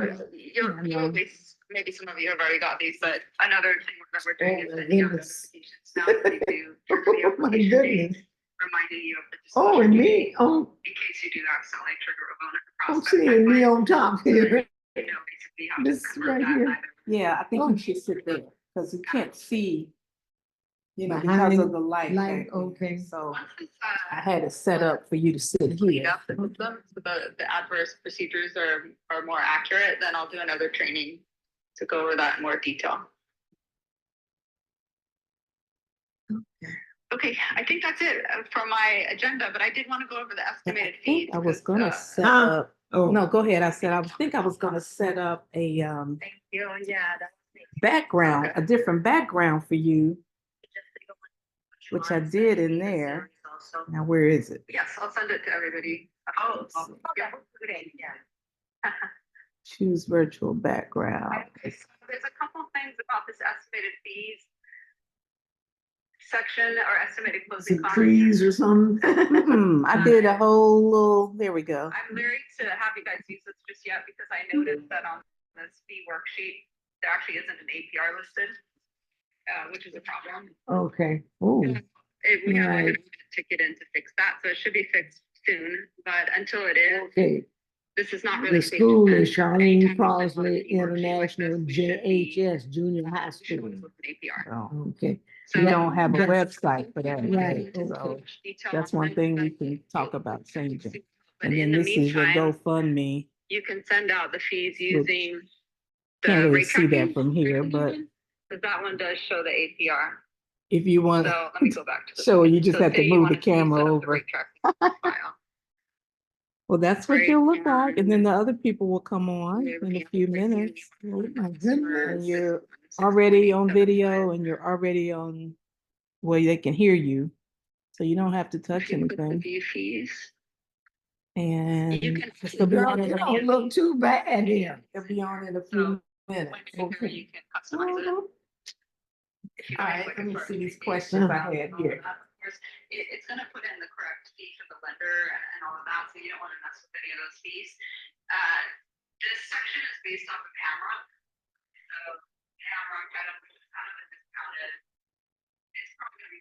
You'll maybe some of you have already got these, but another thing that we're doing is sending out notifications now that they do. Oh my goodness. Reminding you of the Oh, and me, oh, in case you do accidentally trigger a bonus I'm process. seeing me on top here. You know, basically how to This convert right that here. either. Yeah, I think you should sit there, because you can't see, you know, because Behind of the light. light, back there. okay. So Once it's, I had it set up for you to sit cleaned here. up the system, so the adverse procedures are more accurate, then I'll do another training to go over that in more detail. Okay, I think that's it for my agenda, but I did want to go over the estimated I fee. think I was gonna set Huh? up, Oh, no, go ahead. I said, I think I was gonna set up a Thank you, yeah, that's. background, a different background for you, which I did in there. Now, where is it? Yes, I'll send it to everybody. Oh, yeah. Choose virtual background. Okay, so there's a couple things about this estimated fees section or estimated closing some costs. trees or something. I did a whole little, there we go. I'm leery to have you guys use this just yet because I noticed that on this fee worksheet, there actually isn't an APR listed, which is a problem. Okay, oh, We have Right. a ticket in to fix that, so it should be fixed soon, but until it is, okay. this is not really. The school is safe. Charlene Anytime you click on a Crossley fee worksheet like International this, we should be JHS Junior High showing School. with an APR. Oh, Okay, So we don't have a That's- website for that. Right, So okay. that's one thing we can talk about changing. But And in then the this is your meantime, GoFundMe. you can send out the fees using. the Can't really rate see that tracking. from here, but Because that one does show the APR. if you So want, let me go back to the. so you just have say to you move the wanted to use camera the over. rate tracking file. Well, that's what Right. you'll look like. And then the other people will come on in a few minutes. Oh my And goodness. you're already on video and you're already on where they can hear you. So you don't have to touch anything. View fees. And You can. it'll be on Girl, in you a don't look too bad here. it'll be on in a few minutes. Okay. You can customize it. If you All don't right, like let it me for see these fee. questions I had here. It's gonna put in the correct fee for the lender and all of that, so you don't wanna mess with any of those fees. This section is based off of camera. So camera kind of, which is kind of a discounted. It's probably gonna be.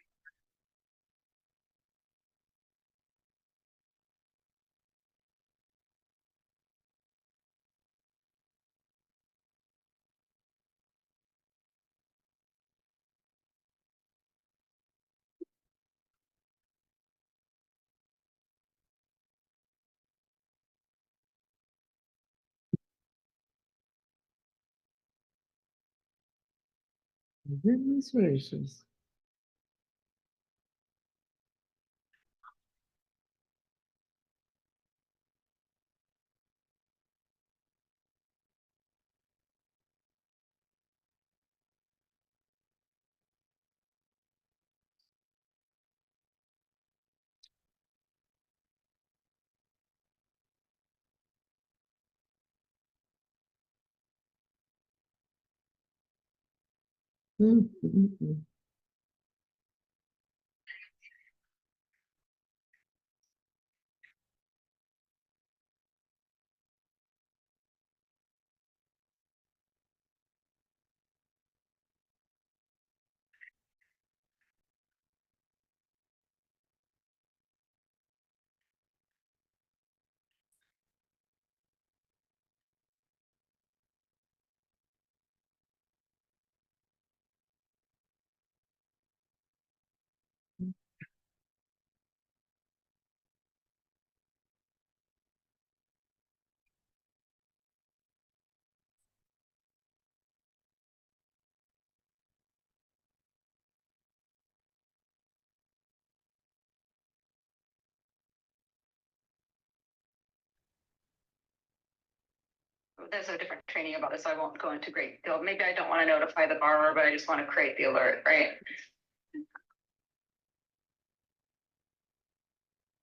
Goodness gracious. Mm, mm, mm. There's a different training about this, so I won't go into great deal. Maybe I don't want to notify the borrower, but I just want to create the alert, right?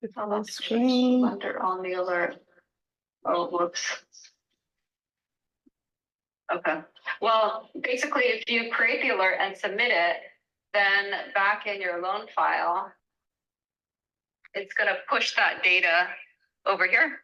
It's on the screen. Lender on the alert. Oh, whoops. Okay. Well, basically, if you create the alert and submit it, then back in your loan file, it's going to push that data over here.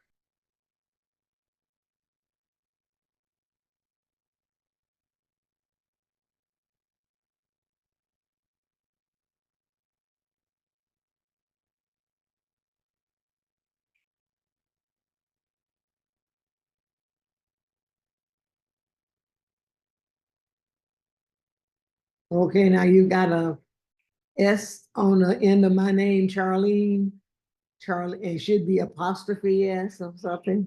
Okay, now you got a S on the end of my name, Charlene. Charlie, it should be apostrophe S or something.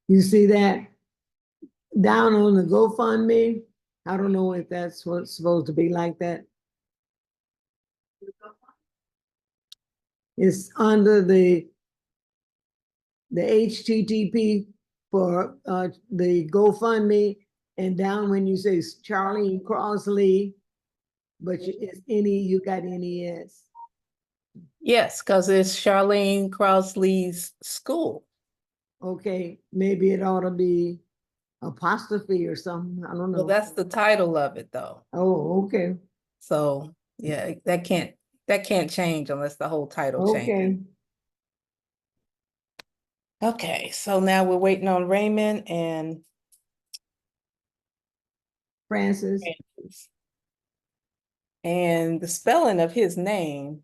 You see that? Down on the GoFundMe. I don't know if that's what's supposed to be like that. It's under the HTTP for the GoFundMe, and down when you say Charlene Crossley, but it's you got NES. Yes, because it's Charlene Crossley's school. Okay, maybe it ought to be apostrophe or something. I don't know. Well, that's the title of it though. Oh, okay. So yeah, that can't change unless the whole title changes. Okay. Okay, so now we're waiting on Raymond and Francis. Francis. And the spelling of his name,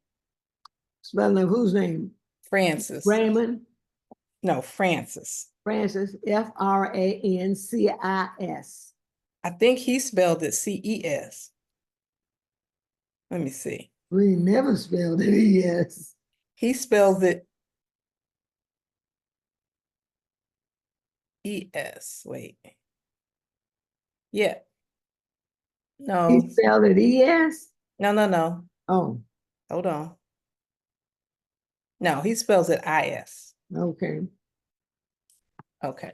Spelling of whose name? Francis. Raymond. No, Francis. Francis, Francis. I think he spelled it CES. Let me see. We never spelled it ES. He spells it ES. Wait. Yeah. No. He spelled it ES? No. Oh, Hold on. No, he spells it IS. okay. Okay.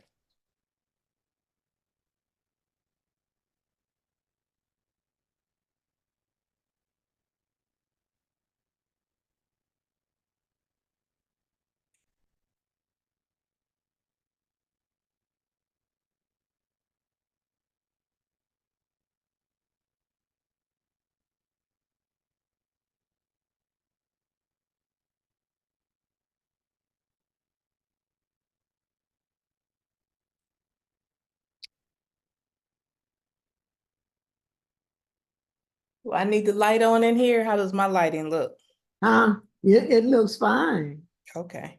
Do I need the light on in here? How does my lighting look? Huh? It looks fine. Okay.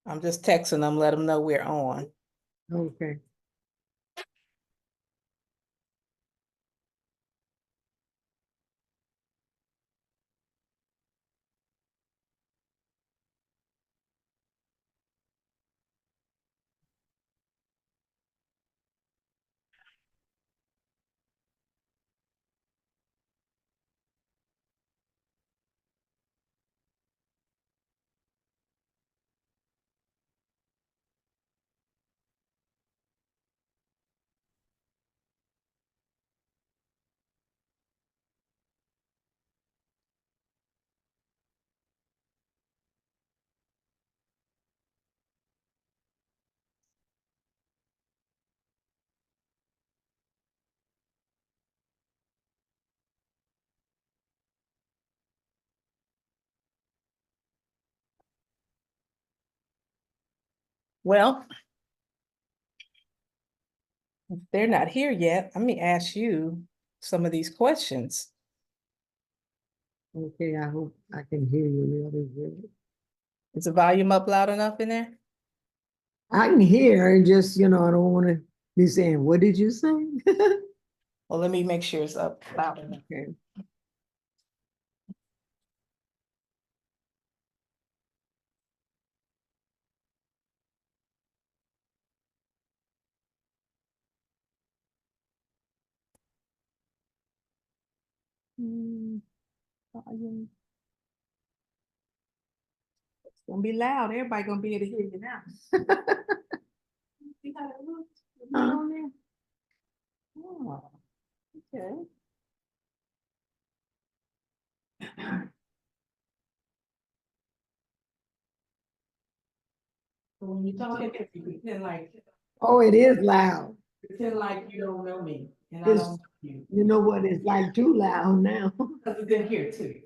I'm just texting them, let them know we're on. Okay. Well, if they're not here yet, let me ask you some of these questions. Okay, I hope I can hear you really good. Is the volume up loud enough in there? I can hear, just, I don't want to be saying, what did you say? Well, let me make sure it's up loud enough. Okay. Volume. It's gonna be loud. Everybody gonna be able to hear you now. See how that looks? Is that on there? Oh, okay. So when you talk, you pretend like Oh, it is loud. you don't know me and I It's- don't know you. You know what? It's like too loud now. Because it's in here too.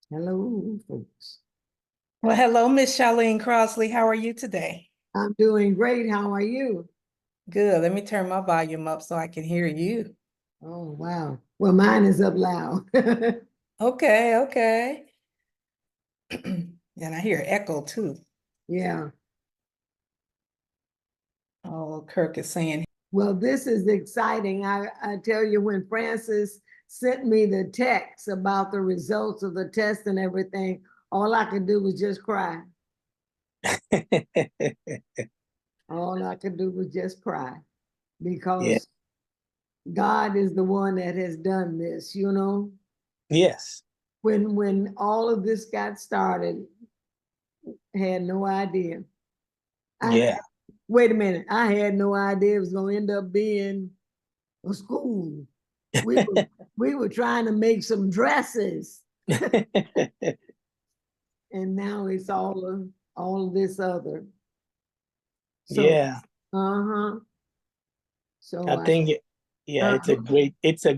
Hello, folks. Well, hello, Miss Charlene Crossley. How are you today? I'm doing great. How are you? Good. Let me turn my volume up so I can hear you. Oh, wow. Well, mine is up loud. Okay, okay. And I hear echo too. Yeah. Oh, Kirk is saying, Well, this is exciting. I tell you, when Francis sent me the text about the results of the test and everything, all I could do was just cry. All I could do was just cry because God is the one that has done this, you know. Yes. When all of this got started, I had no idea. Yeah. Wait a minute, I had no idea it was gonna end up being a school. We were trying to make some dresses, and now it's all of this other. So, Yeah. uh-huh. So I think yeah, it's a uh-huh.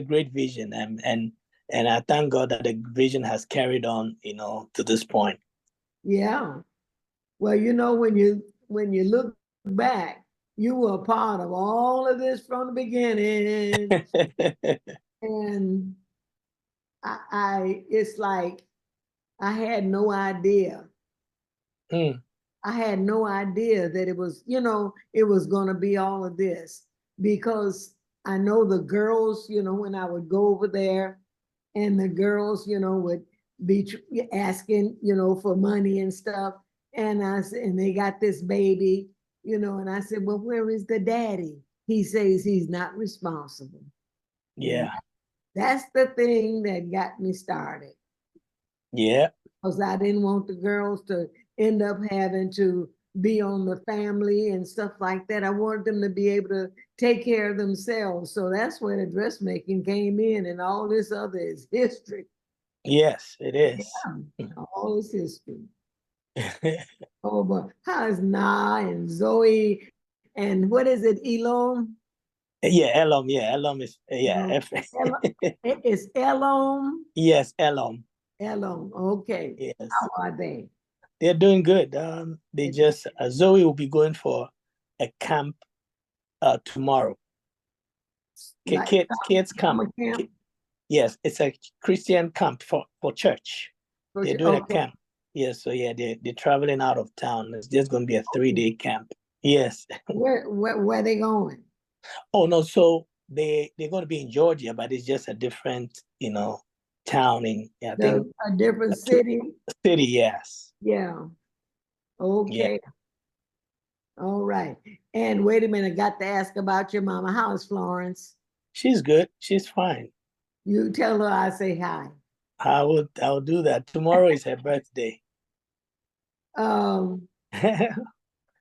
great vision, and I thank God that the vision has carried on, to this point. Yeah. Well, you know, when you look back, you were a part of all of this from the beginning. And it's like I had no idea. Mm, I had no idea that it was, it was going to be all of this, because I know the girls, when I would go over there, and the girls, would be asking, for money and stuff. And and they got this baby, and I said, well, where is the daddy? He says he's not responsible. And yeah. that's the thing that got me started, Yeah. because I didn't want the girls to end up having to be on the family and stuff like that. I wanted them to be able to take care of themselves. So that's where the dressmaking came in, and all this other is history. Yes, it is. All this history. Oh, but how's Na and Zoe and what is it, Elon? Yeah, Elom. Yeah, Elom is yeah. It's Elon. Yes, Elom. Elon. Okay. Yes, How are they? they're doing good. They just Zoe will be going for a camp tomorrow. Like Kids camp. summer camp? Yes, it's a Christian camp for church. They're doing a Okay. camp. Yes, so yeah, they're traveling out of town. It's just going to be a 3-day camp. Yes. Where they going? Oh no, so they're going to be in Georgia, but it's just a different, town in, I think, A different city? city. Yes. Yeah. Yeah. Okay. All right. And wait a minute, got to ask about your mama. How's Florence? She's good. She's fine. You tell her I say hi. I'll do that. Tomorrow is her birthday. Um,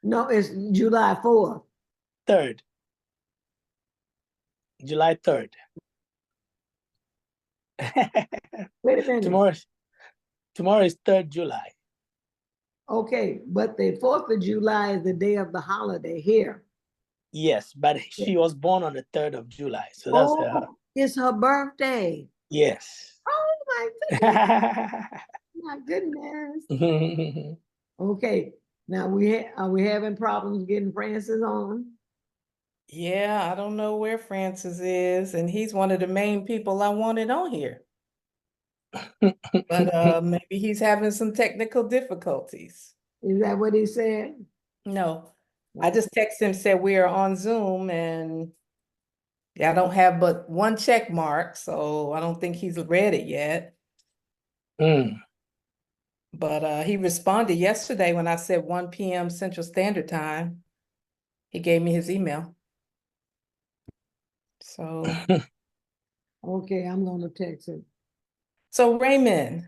no, it's July 4th. 3rd. July 3rd. Wait a minute. Tomorrow is 3rd July. Okay, but the 4th of July is the day of the holiday here. Yes, but she was born on the 3rd of July. So that's her. It's her birthday. Yes. Oh my goodness. My goodness. Okay. Now are we having problems getting Francis on? yeah, I don't know where Francis is, and he's one of the main people I wanted on here. But maybe he's having some technical difficulties. Is that what he said? No, I just texted him, said we are on Zoom, and I don't have but one check mark, so I don't think he's read it yet. Mm. But he responded yesterday when I said 1 p.m. Central Standard Time. He gave me his email. So, Okay, I'm gonna text him. so Raymond,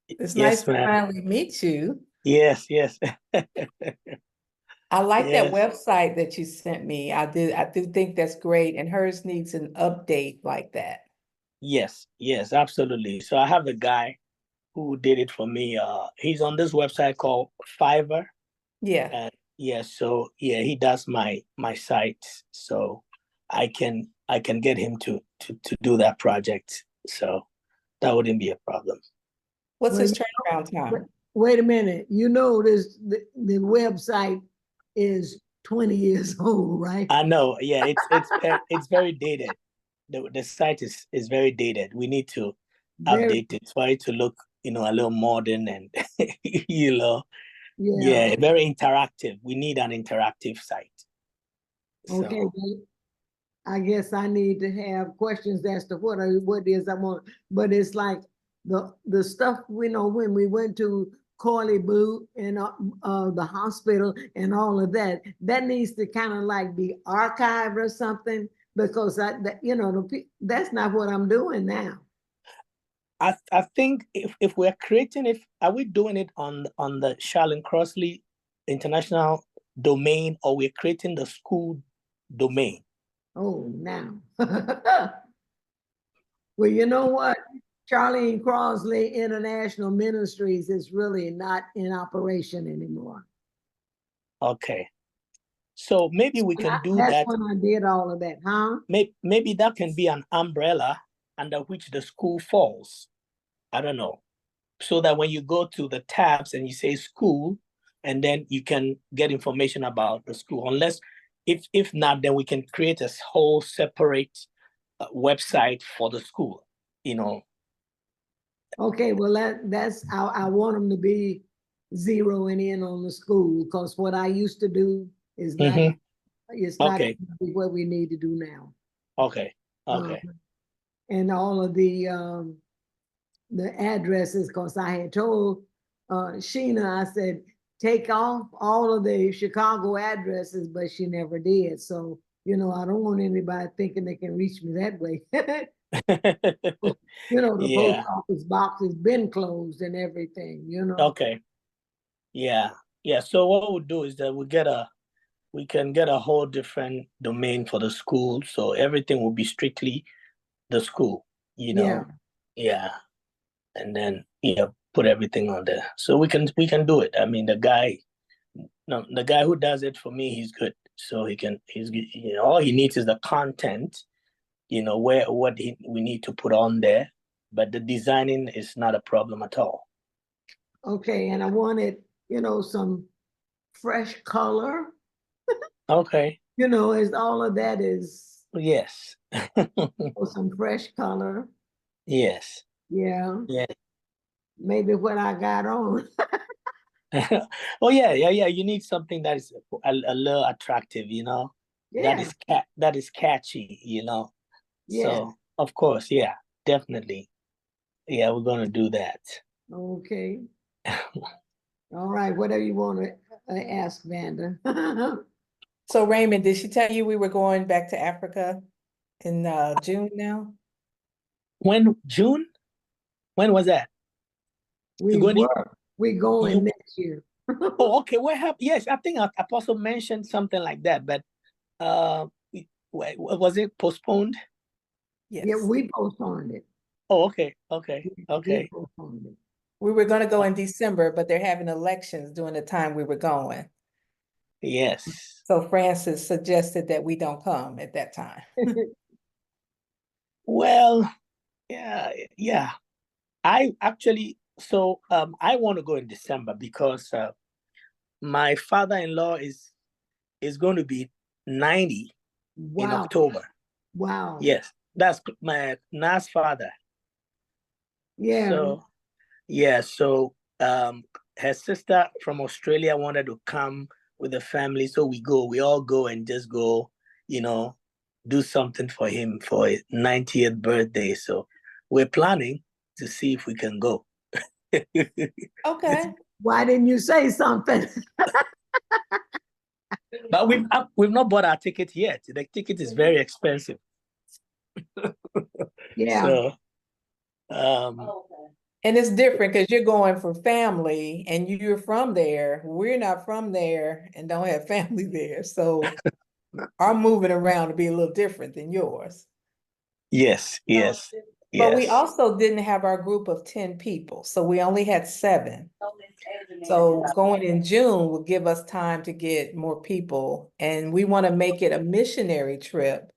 it's nice Yes, to ma'am. finally meet you. Yes. I like that Yes. website that you sent me. I do think that's great, and hers needs an update like that. Yes, absolutely. So I have a guy who did it for me. He's on this website called Fiverr. Yeah. And so he does my site. So I can get him to do that project. So that wouldn't be a problem. What's Well, his turnaround time? wait a minute. You know the website is 20 years old, right? I know, yeah, it's very dated. The site is very dated. We need to Very, update it for it to look, a little modern and yeah. yeah, very interactive. We need an interactive site. Okay, So well, I guess I need to have questions as to what it is I want, but it's like the stuff we know when we went to Corley Boo and the hospital and all of that, that needs to kind of like be archived or something because that's not what I'm doing now. I think if we're creating it, are we doing it on the Charlene Crossley International domain, or we're creating the school domain? Oh, now. Well, you know what? Charlene Crossley International Ministries is really not in operation anymore. Okay. So maybe we can do That's that. when I did all of that, huh? Maybe that can be an umbrella under which the school falls. I don't know. So that when you go to the tabs and you say school, and then you can get information about the school. Unless, if not, then we can create a whole separate website for the school. Okay, well that's I want them to be zeroing in on the school because what I used to do is not Mhm. it's not Okay. what we need to do now. Okay. Okay. And all of the addresses, because I had told Sheena, I said, take off all of the Chicago addresses, but she never did. So, I don't want anybody thinking they can reach me that way. The post Yeah. office box has been closed and everything, Okay. Yeah. Yeah. So what we'll do is that we can get a whole different domain for the school. So everything will be strictly the school, Yeah. Yeah. And then, put everything on there. So we can do it. I mean, the guy who does it for me, he's good. So he's all he needs is the content, what we need to put on there. But the designing is not a problem at all. Okay, and I wanted, some fresh color, Okay. as all of that is Yes. some fresh color. Yes. Yeah. Yeah. Maybe what I got on. Oh yeah. You need something that is a little attractive, Yeah. that is catchy, Yeah. So of course, yeah, definitely. Yeah, we're gonna do that. Okay. All right. Whatever you want to ask, Vanda. So Raymond, did she tell you we were going back to Africa in June now? When June? When was that? We going next year. Oh, okay. What happened? Yes, I think Apostle mentioned something like that, but was it postponed? Yes. Yeah, we postponed it. Oh, okay. We postponed it. We were going to go in December, but they're having elections during the time we were going. Yes. So Francis suggested that we don't come at that time. Well, yeah. I actually, I want to go in December because my father-in-law is going to be 90 in Wow. October. Wow. Yes, that's my Na's father. Yeah. So yeah, so her sister from Australia wanted to come with the family, so we all go and just go, do something for him for his 90th birthday. So we're planning to see if we can go. Okay. Why didn't you say something? But we've not bought our ticket yet. The ticket is very expensive. Yeah. So And it's different because you're going for family and you're from there. We're not from there and don't have family there. So our moving around to be a little different than yours. yes. But we also didn't have our group of 10 people. So we only had 7. So going in June will give us time to get more people. And we want to make it a missionary trip.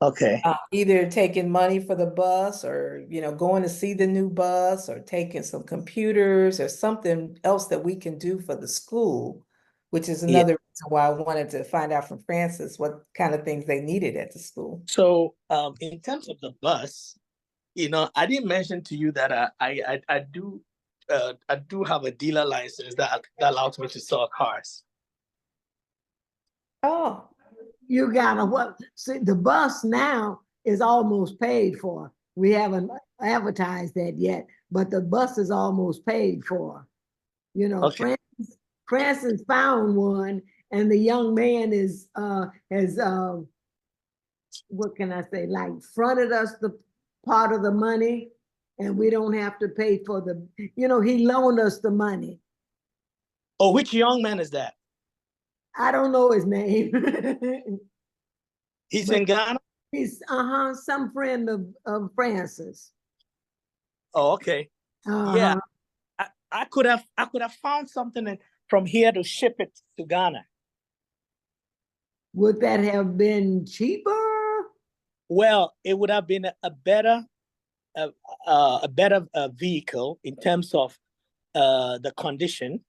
Okay. Either taking money for the bus or, going to see the new bus or taking some computers or something else that we can do for the school, which is another reason why I wanted to find out from Francis what kind of things they needed at the school. So in terms of the bus, I didn't mention to you that I do have a dealer license that allows me to sell cars. Oh, You gotta what? See, the bus now is almost paid for. We haven't advertised that yet, but the bus is almost paid for. Okay. Francis found one, and the young man has what can I say, like fronted us the part of the money, and we don't have to pay for he loaned us the money. Oh, which young man is that? I don't know his name. He's But in Ghana? he's some friend of Francis. Oh, okay. Yeah. I could have found something from here to ship it to Ghana. Would that have been cheaper? Well, it would have been a better vehicle in terms of the condition.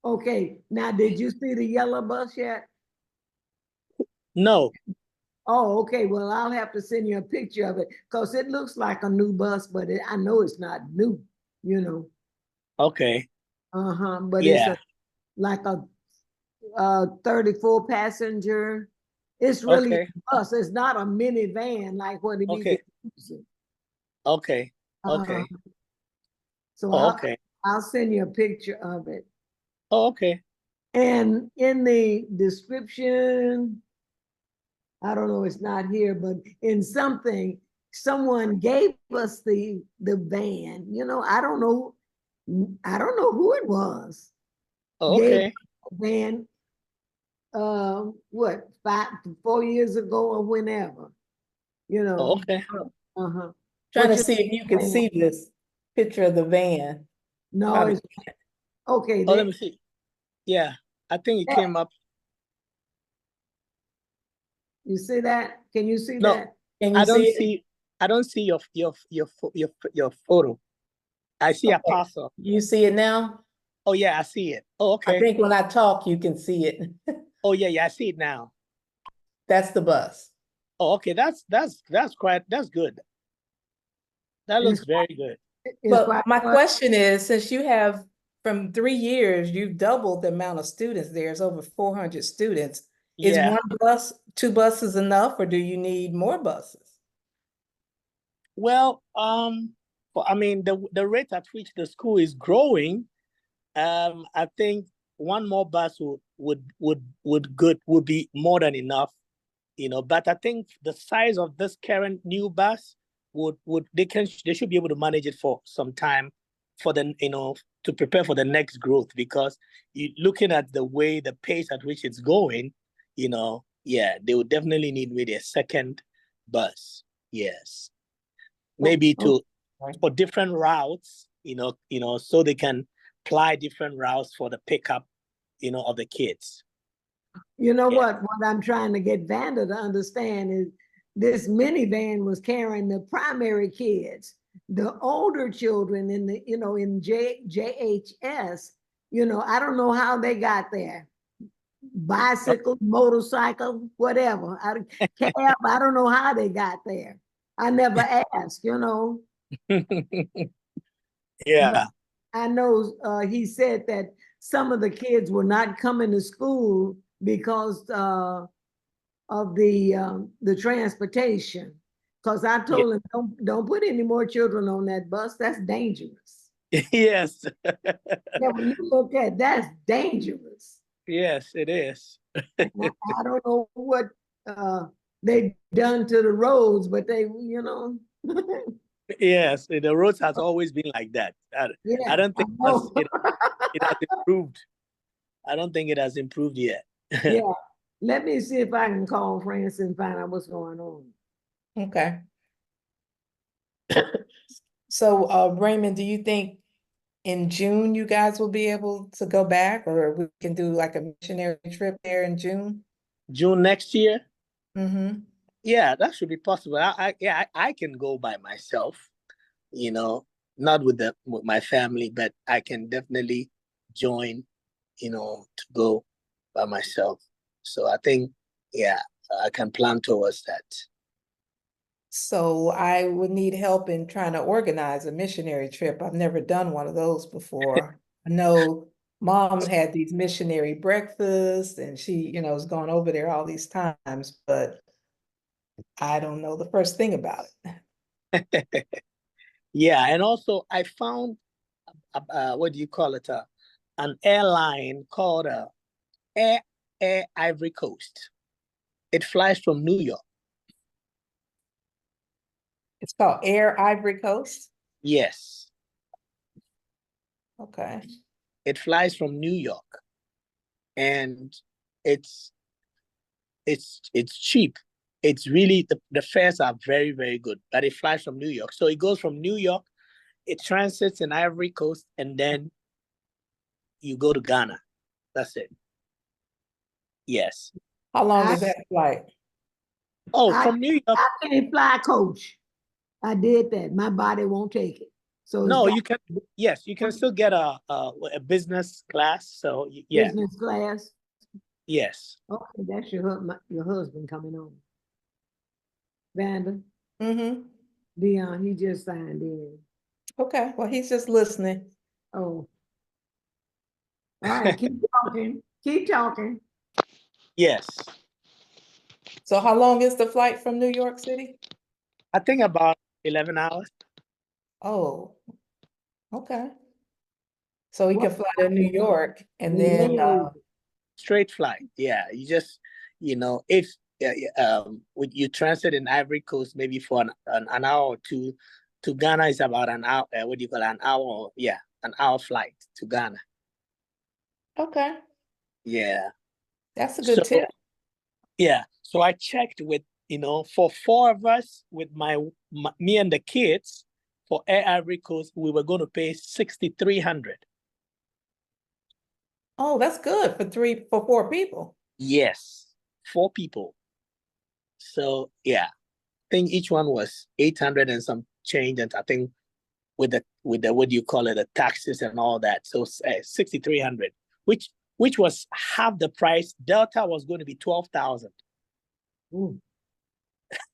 Okay, now did you see the yellow bus yet? No. Oh, okay, well, I'll have to send you a picture of it because it looks like a new bus, but I know it's not new, Okay. But Yeah. it's like a 34 passenger. It's really Okay. a bus. It's not a minivan like what it Okay. is. Okay. Okay. So Oh, okay. I'll send you a picture of it. Oh, okay. And in the description, I don't know, it's not here, but in something, someone gave us the van. I don't know who it was. Oh, Gave okay. the van, what, 4 years ago or whenever, Oh, okay. Uh-huh. trying to What's see your if you can plan? see this picture of the van. No, Probably it's okay. Oh, let me see. Yeah, I think it came up. You see that? Can you see No, that? Can I you don't see it? see. I don't see your photo. I see a Okay. parcel. You see it now? Oh yeah, I see it. Oh, I okay. think when I talk, you can see it. Oh yeah, I see it now. That's the bus. Oh, okay. That's good. That looks very good. It's But quite my fun. question is, since you have from 3 years, you've doubled the amount of students. There's over 400 students. Is Yeah. one bus, 2 buses enough, or do you need more buses? Well, I mean, the rate at which the school is growing, I think one more bus would be more than enough, But I think the size of this current new bus they should be able to manage it for some time, for to prepare for the next growth, because looking at the way the pace at which it's going, yeah, they would definitely need maybe a second bus. Yes. Maybe for different routes, so they can ply different routes for the pickup, of the kids. You know Yeah. what I'm trying to get Vanda to understand is this minivan was carrying the primary kids, the older children in in JHS, I don't know how they got there. Bicycle, motorcycle, whatever. Cab, I don't know how they got there. I never asked, Yeah. But I know he said that some of the kids were not coming to school because of the transportation. Because I told him, don't put any more children on that bus. That's dangerous. Yes. Yeah, when you look at that's dangerous. Yes, it is. I don't know what they've done to the roads, but they. Yes, the roads has always been like that. Yeah, I don't think I it has improved. I don't think it has improved yet. Yeah, let me see if I can call France and find out what's going on. Okay. So, Raymond, do you think in June you guys will be able to go back, or we can do like a missionary trip there in June? June next year? Mm-hmm. Yeah, that should be possible. I can go by myself, not with my family, but I can definitely join, to go. by myself. So I think, yeah, I can plan towards that. So I would need help in trying to organize a missionary trip. I've never done one of those before. I know Mom had these missionary breakfasts and she, has gone over there all these times, but I don't know the first thing about it. Yeah, and also I found, what do you call it? An airline called Air Ivory Coast. It flies from New York. It's called Air Ivory Coast. Yes, Okay. it flies from New York, and it's it's cheap. It's really the fares are very, very good, but it flies from New York. So it goes from New York, it transits in Ivory Coast, and then you go to Ghana. That's it. Yes. How long I, is that flight? Oh, I, from New York. I can't fly coach. I did that. My body won't take it. So it's No, got you can. Yes, you can still get a business class. So yeah, business class. yes. Okay, that's your husband coming on. Vanda, Mm-hmm. Dion, he just signed in. Okay, well, he's just listening. Oh, all right, keep talking. Keep talking. Yes. So how long is the flight from New York City? I think about 11 hours. Oh, okay. So he What? can fly to New York and They then, laid Straight flight. Yeah, you just, if you transit in Ivory Coast maybe for an hour or two, to Ghana is about an hour. What do you call it? An hour? Yeah, an hour flight to Ghana. okay, Yeah. that's a So good tip. yeah, so I checked with for four of us with me and the kids for Air Ivory Coast, we were going to pay 6,300. Oh, that's good for 4 people. Yes, 4 people. So yeah, I think each one was 800 and some change, and I think with the what do you call it, the taxes and all that, so 6,300, which was half the price. Delta was going to be 12,000.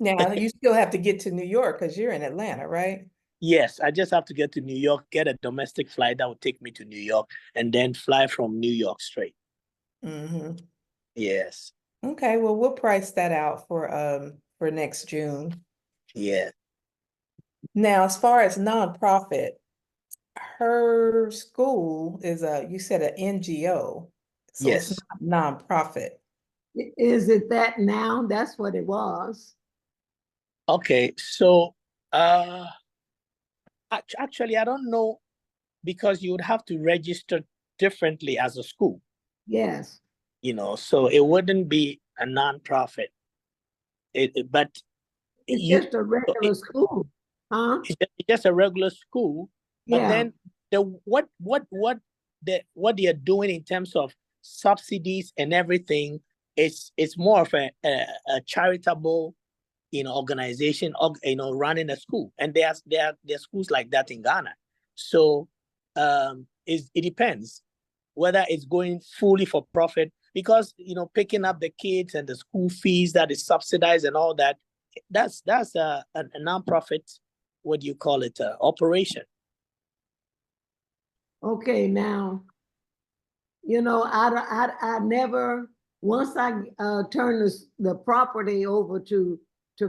Now you still have to get to New York because you're in Atlanta, right? Yes, I just have to get to New York, get a domestic flight that will take me to New York, and then fly from New York straight. Mm-hmm. Yes. Okay, well, we'll price that out for next June. Yeah. Now, as far as nonprofit, her school is you said an NGO, so it's Yes. not nonprofit. Is it that now? That's what it was. Okay. So, actually, I don't know, because you would have to register differently as a school. Yes. So it wouldn't be a nonprofit. But It's you, just a regular school, huh? it's just a regular school. But Yeah. then what they are doing in terms of subsidies and everything, it's more of a charitable organization, running a school, and there are schools like that in Ghana. So it depends whether it's going fully for profit, because picking up the kids and the school fees that is subsidized and all that, that's a nonprofit, what do you call it, operation. Okay, now, I never, once I turned the property over to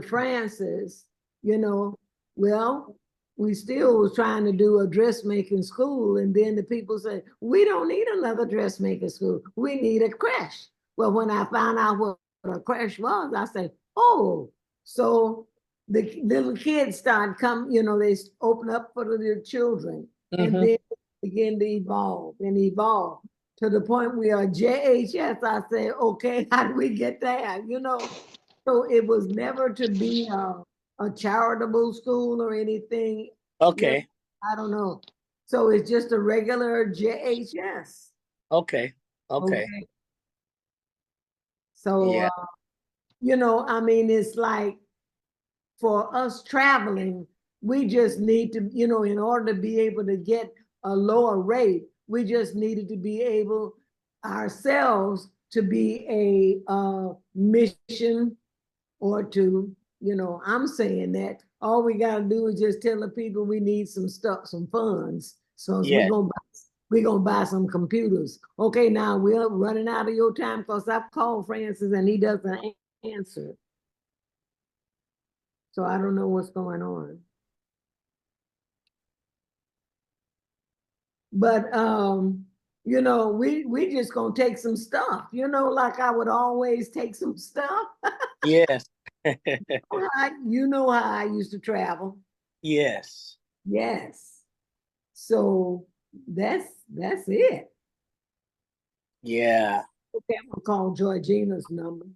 Francis, well, we still was trying to do a dressmaking school, and then the people said, we don't need another dressmaking school. We need a creche. Well, when I found out what a creche was, I said, oh, so the little kids started they open up for the children, and then begin to evolve and evolve to the point we are JHS. I say, okay, how do we get there? So it was never to be a charitable school or anything. Okay. I don't know. So it's just a regular JHS. Okay. Okay. So, Yeah. I mean, it's like for us traveling, we just need to, in order to be able to get a lower rate, we just needed to be able ourselves to be a mission or to, I'm saying that all we gotta do is just tell the people we need some stuff, some funds. So Yeah. we're gonna buy some computers. Okay, now we're running out of your time because I've called Francis and he doesn't answer. So I don't know what's going on. But we just gonna take some stuff, like I would always take some stuff. Yes. You know how I used to travel. Yes. Yes. So that's it. Yeah. Okay, I'm gonna call Georgina's number.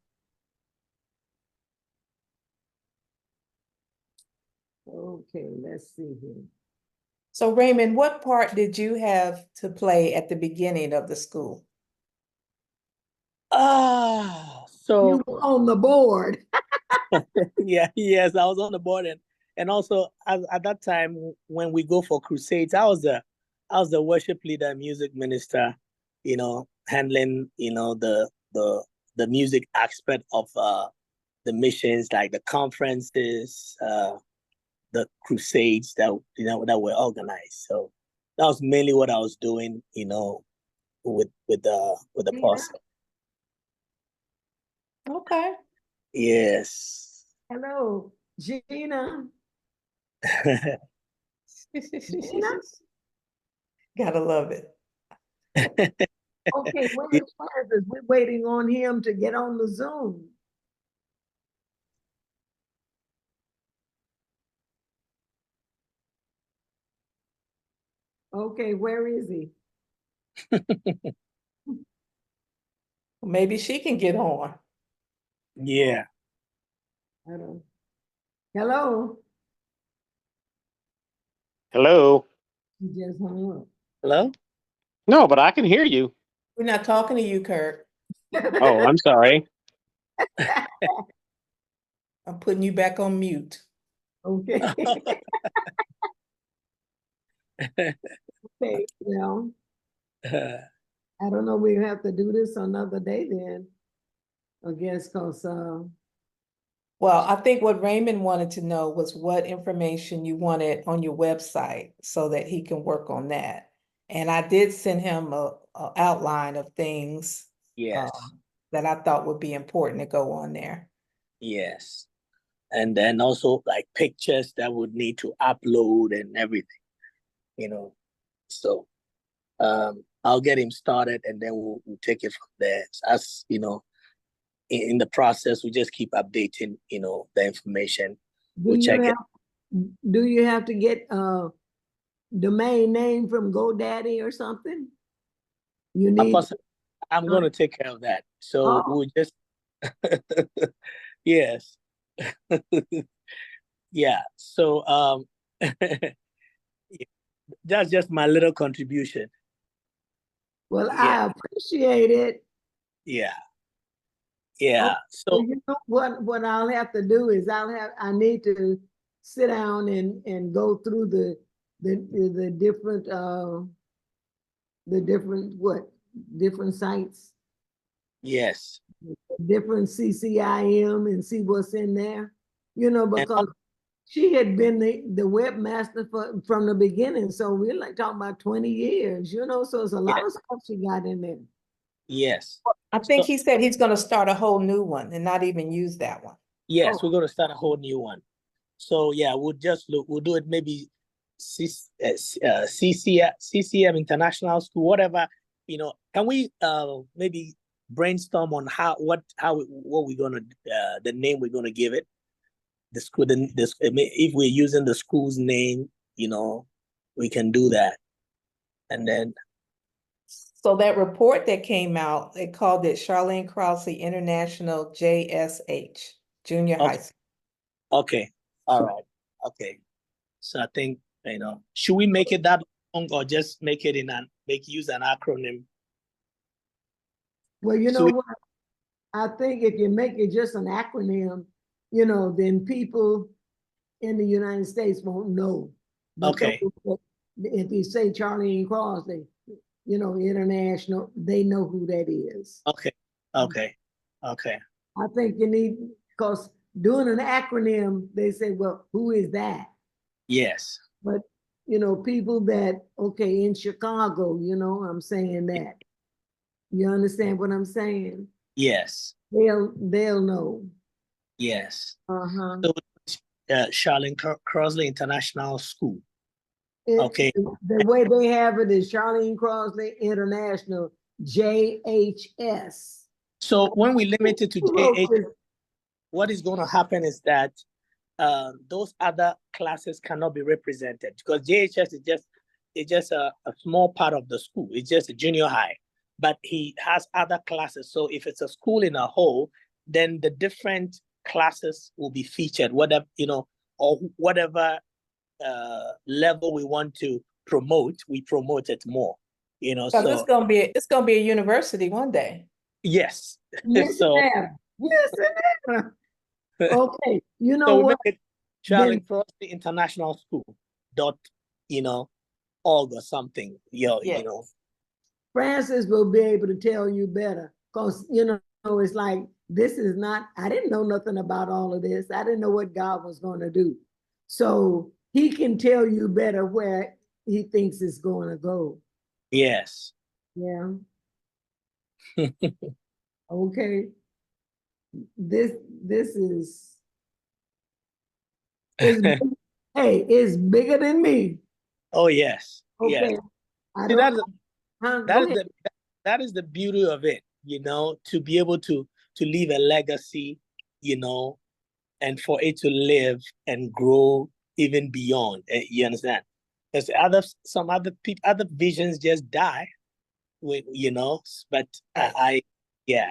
Okay, let's see here. So Raymond, what part did you have to play at the beginning of the school? So You were on the board. yeah, yes, I was on the board, and also at that time when we go for crusades, I was the worship leader, music minister, handling the music aspect of the missions, like the conferences, the crusades that were organized. So that was mainly what I was doing, with the process. Okay. Yes. Hello, Gina. Gina? Gotta love it. Okay, where's Francis? We're waiting on him to get on the Zoom. Okay, where is he? Maybe she can get on. Yeah. I don't. Hello. Hello. He just hung up. Hello? No, but I can hear you. We're not talking to you, Kurt. Oh, I'm sorry. I'm putting you back on mute. Okay. Okay, well, I don't know, we have to do this another day then. I guess because Well, I think what Raymond wanted to know was what information you wanted on your website so that he can work on that. And I did send him a outline of things Yes. that I thought would be important to go on there. Yes. And then also like pictures that would need to upload and everything, So I'll get him started and then we'll take it from there. As in the process, we just keep updating, the information. We'll check it. do you have to get domain name from GoDaddy or something? You need. I'm going to take care of that. So we'll just, yes. Yeah. So that's just my little contribution. Well, Yeah. I appreciate it. Yeah. Yeah. So you know what I'll have to do is I need to sit down and go through the different sites. Yes. Different CCIM and see what's in there. Because she had been the webmaster from the beginning. So we're like talking about 20 years, so it's a lot of stuff she got in there. Yes. I think he said he's going to start a whole new one and not even use that one. Yes, we're going to start a whole new one. So yeah, we'll do it maybe CCM International School, whatever, can we maybe brainstorm on what we're going to, the name we're going to give it? The school, if we're using the school's name, we can do that. And then. So that report that came out, they called it Charlene Crossley International JSH, Junior High School. Okay. All right. Okay. So I think, should we make it that long or just make it use an acronym? Well, what? I think if you make it just an acronym, then people in the United States won't know. But okay. If you say Charlene Crossley, international, they know who that is. Okay. Okay. Okay. I think you need, because doing an acronym, they say, well, who is that? Yes. But, people that, okay, in Chicago, I'm saying that. You understand what I'm saying? Yes. They'll know. Yes. Uh-huh. So, Charlene Crosley International School. Okay. The way they have it is Charlene Crosley International, JHS. So when we limit it to Who wrote JH, this? what is going to happen is that those other classes cannot be represented because JHS is just a small part of the school. It's just a junior high, but he has other classes. So if it's a school in a whole, then the different classes will be featured, whatever, or whatever level we want to promote, we promote it more, Because so it's gonna be a university one day. yes. Yes, So, ma'am. Yes, ma'am. Okay, you know so we what? make it Then Charlene Crosley International School dot, org or something. Yes. Francis will be able to tell you better because, it's like, this is not, I didn't know nothing about all of this. I didn't know what God was going to do. So he can tell you better where he thinks it's going to go. Yes. Yeah. Okay. This is, hey, it's bigger than me. Oh yes. Okay. Yes. I See, don't, that go is ahead. that is the beauty of it, to be able to leave a legacy, and for it to live and grow even beyond. You understand? Because some other people, other visions just die, But yeah,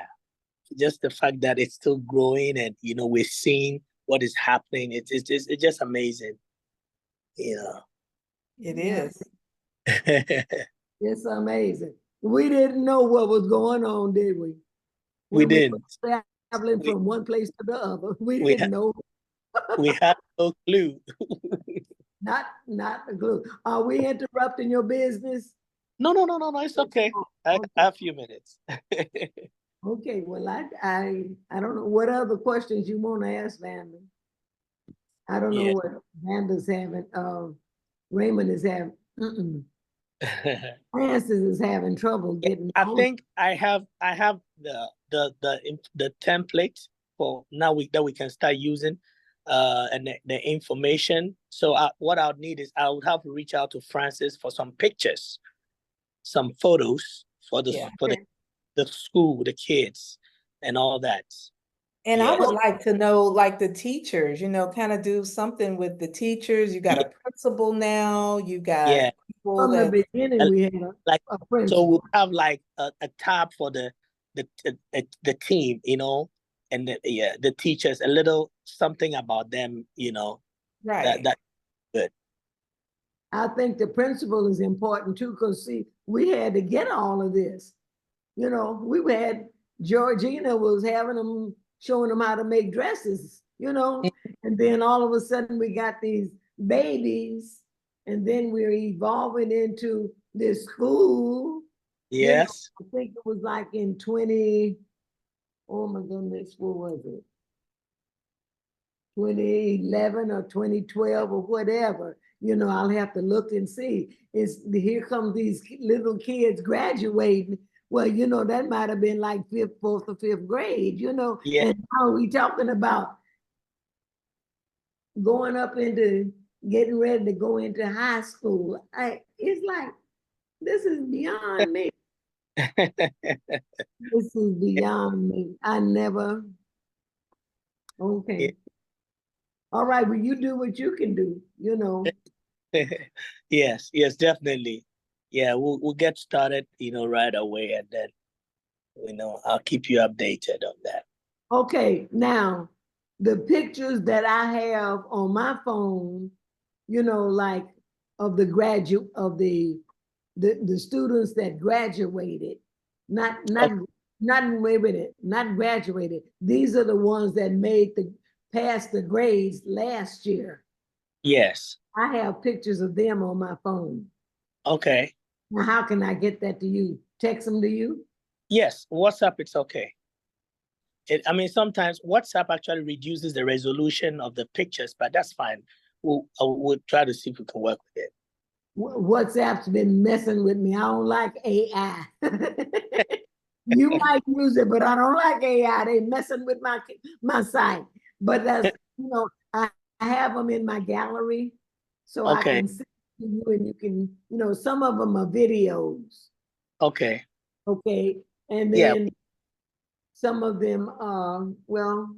just the fact that it's still growing and we're seeing what is happening. It's just amazing. It Yeah. is. It's amazing. We didn't know what was going on, did we? We When didn't. were traveling We from one place to the other. We we didn't know. we had no clue. Not a clue. Are we interrupting your business? No. It's okay. I Okay. have a few minutes. Okay. Well, I don't know what other questions you want to ask Vanda. I don't know Yeah. what Vanda's having. Raymond is having. Francis is having trouble getting. I on. think I have the template for now that we can start using and the information. So what I would need is I would have to reach out to Francis for some pictures, some photos for the school, the kids, and all that. And I Yeah. would like to know, like the teachers, kind of do something with the teachers. You got a principal now, you got Yeah. people From the that, beginning, we had Like a so principal. we'll have like a tab for the team, and the teachers, a little something about them, right. that good. I think the principal is important too, because see, we had to get all of this. We had Georgina was having them, showing them how to make dresses, and then all of a sudden we got these babies, and then we're evolving into this school. Yes. I think it was like in 20, oh my goodness, what was it? 2011 or 2012 or whatever. I'll have to look and see. Here come these little kids graduating. Well, that might have been like fourth or fifth grade, Yeah. and now we talking about going up into getting ready to go into high school. It's like, this is beyond me. This is beyond me. I never, okay. Yeah. All right, well, you do what you can do, Yes, definitely. Yeah, we'll get started, right away, and then I'll keep you updated on that. Okay, now the pictures that I have on my phone, like of the graduate of the students that graduated, not wait a minute, not graduated. These are the ones that passed the grades last year. Yes. I have pictures of them on my phone. Okay. Now, how can I get that to you? Text them to you? Yes, WhatsApp, it's okay. I mean, sometimes WhatsApp actually reduces the resolution of the pictures, but that's fine. We'll try to see if we can work with it. WhatsApp's been messing with me. I don't like AI. You might use it, but I don't like AI. They messing with my site. But that's, I have them in my gallery, so I Okay. can send to you, and you can, some of them are videos. Okay. Okay, and Yeah. then some of them are, well,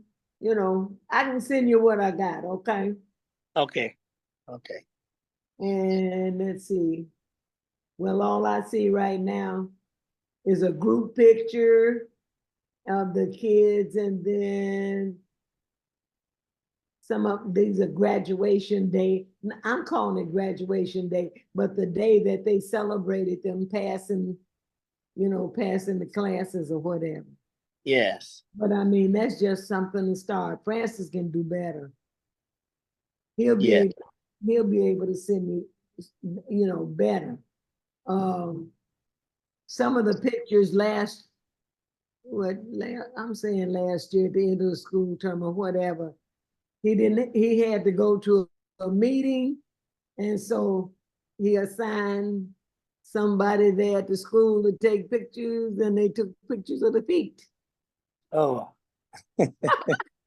I can send you what I got. Okay, Okay. Okay. and let's see. Well, all I see right now is a group picture of the kids, and then some of these are graduation day. I'm calling it graduation day, but the day that they celebrated them passing, passing the classes or whatever. Yes. But I mean, that's just something to start. Francis can do better. He'll be Yeah. able to send me, better. Some of the pictures I'm saying last year at the end of the school term or whatever, he had to go to a meeting, and so he assigned somebody there at the school to take pictures, and they took pictures of the feet. Oh. They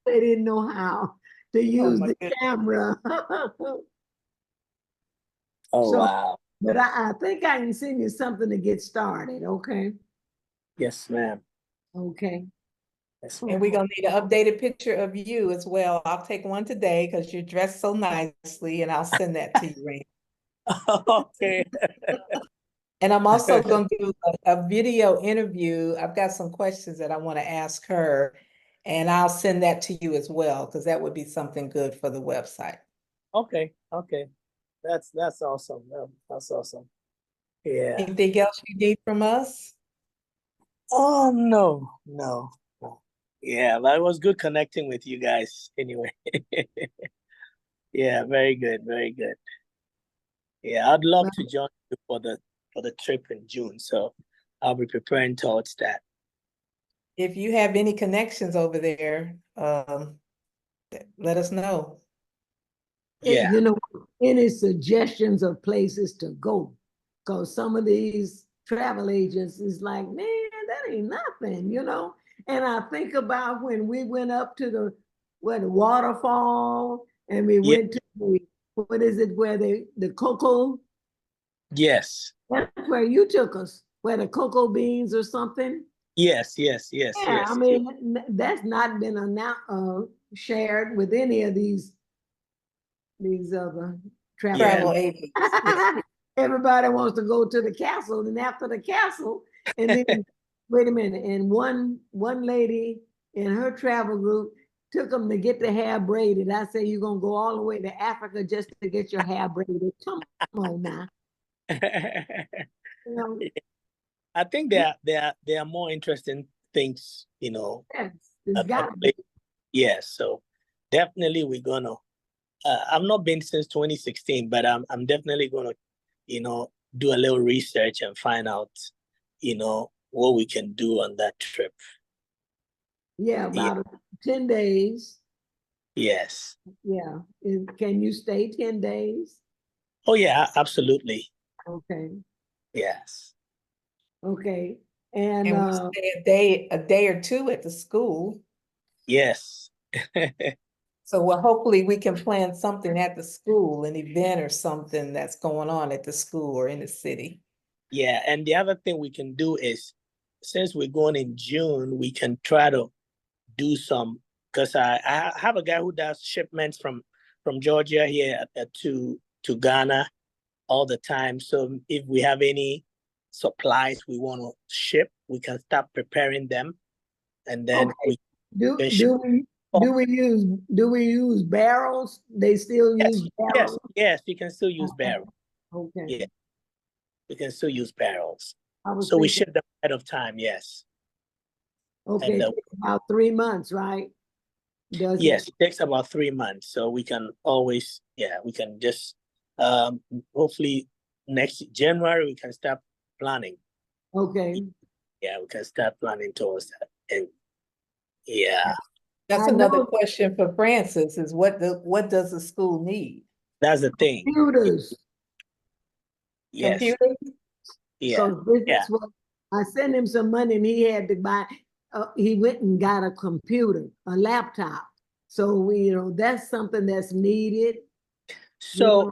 didn't know how to use the goodness. camera. Oh, So, wow. but I think I can send you something to get started, okay? Yes, ma'am. Okay. Yes, And ma'am. we're gonna need an updated picture of you as well. I'll take one today because you're dressed so nicely, and I'll send that to you, Raymond. Okay. And I'm also gonna do a video interview. I've got some questions that I want to ask her, and I'll send that to you as well, because that would be something good for the website. Okay. Okay. That's awesome. That's awesome. Yeah. Anything else you need from us? Oh, no. Yeah, but it was good connecting with you guys anyway. Yeah, very good, very good. Yeah, I'd love to join you for the trip in June, so I'll be preparing towards that. If you have any connections over there, let us know. Yeah. Any suggestions of places to go? Because some of these travel agents is like, man, that ain't nothing, And I think about when we went up to the waterfall, and we Yeah. went to what is it, where the cocoa? Yes. That's where you took us, where the cocoa beans or something. Yes. Yeah, Yes. I mean, that's not been shared with any of these other travel Travel agents. agents. Everybody wants to go to the castle, and after the castle, and then wait a minute, and one lady in her travel group took them to get the hair braided. I say, you're gonna go all the way to Africa just to get your hair braided? Come on now. I think there are more interesting things, Yes, it's at got play. Yeah, so definitely we're gonna. I've not been since 2016, but I'm definitely gonna, do a little research and find out, what we can do on that trip. Yeah, about 10 days. Yes. Yeah. Can you stay 10 days? Oh yeah, absolutely. Okay. Yes. Okay. And And we stay a day or two at the school. Yes. So hopefully we can plan something at the school, an event or something that's going on at the school or in the city. Yeah, and the other thing we can do is, since we're going in June, we can try to do some, because I have a guy who does shipments from Georgia here to Ghana all the time. So if we have any supplies we want to ship, we can start preparing them, and then okay. we can ship. Do we use barrels? They still use barrels? Yes, you can still use barrels. Okay. Yeah, we can still use barrels. So we ship them ahead of time, yes. Okay, And, about 3 months, right? yes, it takes about 3 months. So we can always, we can just, hopefully next January, we can start planning. Okay. Yeah, we can start planning towards that. And Yeah, That's I another know question for Francis, is what does the school need? that's the thing. computers, Yes, Computers? yeah, because this yeah. is what, I sent him some money and he had to buy, he went and got a computer, a laptop. So, that's something that's needed. So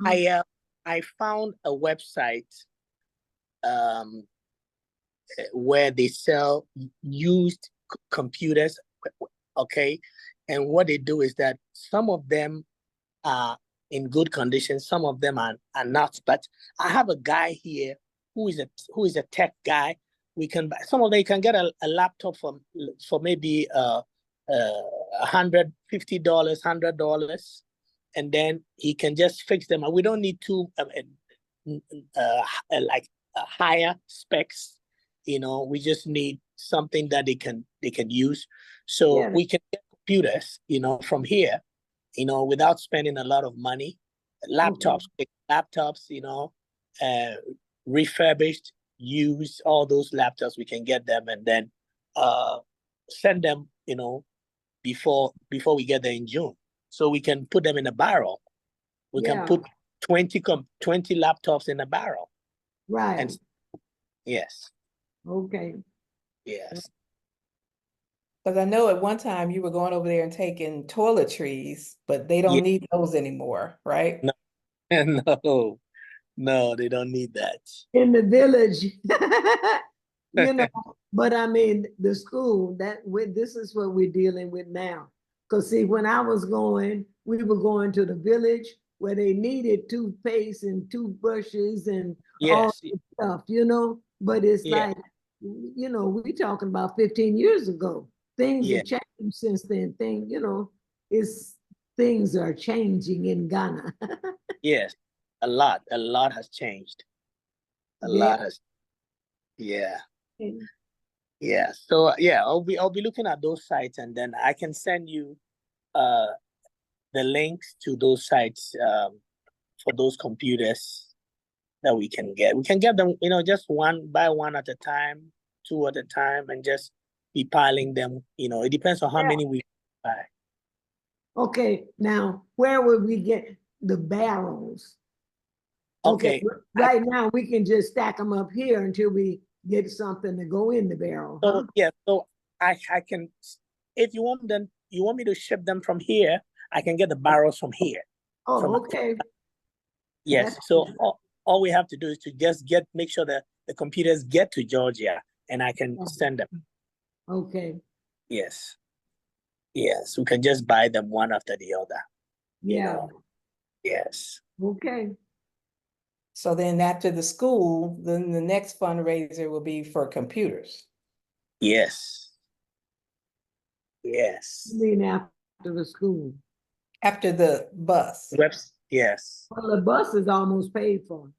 know. I found a website um where they sell used computers, okay? And what they do is that some of them are in good condition, some of them are not. But I have a guy here who is a tech guy. We can buy some of them. You can get a laptop for maybe $150, $100, and then he can just fix them. And we don't need to like higher specs. We just need something that they can use. So Yeah. we can get computers, from here, without spending a lot of money. Laptops, uh, refurbished, used, all those laptops, we can get them and then send them, before we get there in June. So we can put them in a barrel. We can Yeah. put 20 laptops in a barrel. Right. And yes, Okay. yes. Because I know at one time you were going over there and taking toiletries, but they don't Yeah. need those anymore, right? No, no, they don't need that. In the village, but I mean, the school, this is what we're dealing with now. Because see, when I was going, we were going to the village where they needed toothpaste and toothbrushes and all Yes, this stuff, but it's yeah, like, we talking about 15 years ago. Things yeah, have changed since then. Things are changing in Ghana. yes. A lot has changed. A Yeah. lot has, yeah. Yeah. So yeah, I'll be looking at those sites and then I can send you uh the links to those sites for those computers that we can get. We can get them, just one by one at a time, two at a time, and just be piling them. It depends on how many we buy. Okay, now where would we get the barrels? Okay. Right now we can just stack them up here until we get something to go in the barrel. So yeah, so I can, if you want me to ship them from here, I can get the barrels from here. Oh, okay. Yes. So all we have to do is to just make sure that the computers get to Georgia and I can send them. Okay. Yes. Yes. We can just buy them one after the other. Yeah. Yes. Okay. So then after the school, then the next fundraiser will be for computers. Yes. Yes. I mean, after the school. After the bus. Yes. Well, the bus is almost paid for.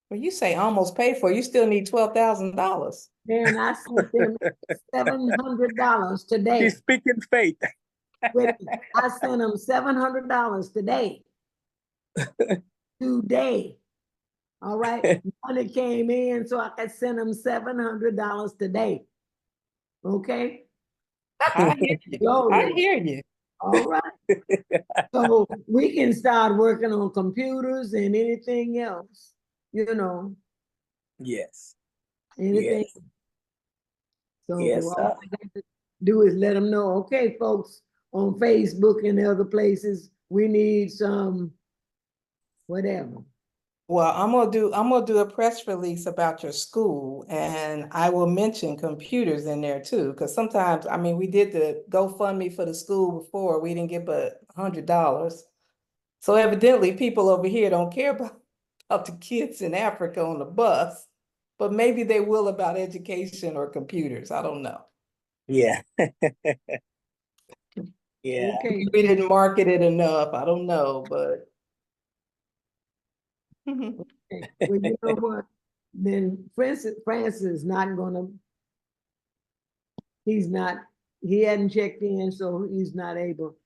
Well, you say almost paid for, you still need $12,000. And I sent them $700 today. He's speaking faith. I sent them $700 today. Today. All right. Money came in, so I could send them $700 today. Okay. I hear you. Glory. I hear you. All right. So we can start working on computers and anything else, Yes. anything. Yes. So Yes, all I got to do is let them know, okay, folks, on Facebook and other places, we need some whatever. Well, I'm gonna do a press release about your school, and I will mention computers in there too, because sometimes, I mean, we did the GoFundMe for the school before, we didn't get but $100. So evidently people over here don't care about the kids in Africa on the bus, but maybe they will about education or computers. I don't know. Yeah. Yeah. Okay. We didn't market it enough. I don't know, but. Okay. Well, you know what? Then Francis is not gonna, he hadn't checked in, so he's not able.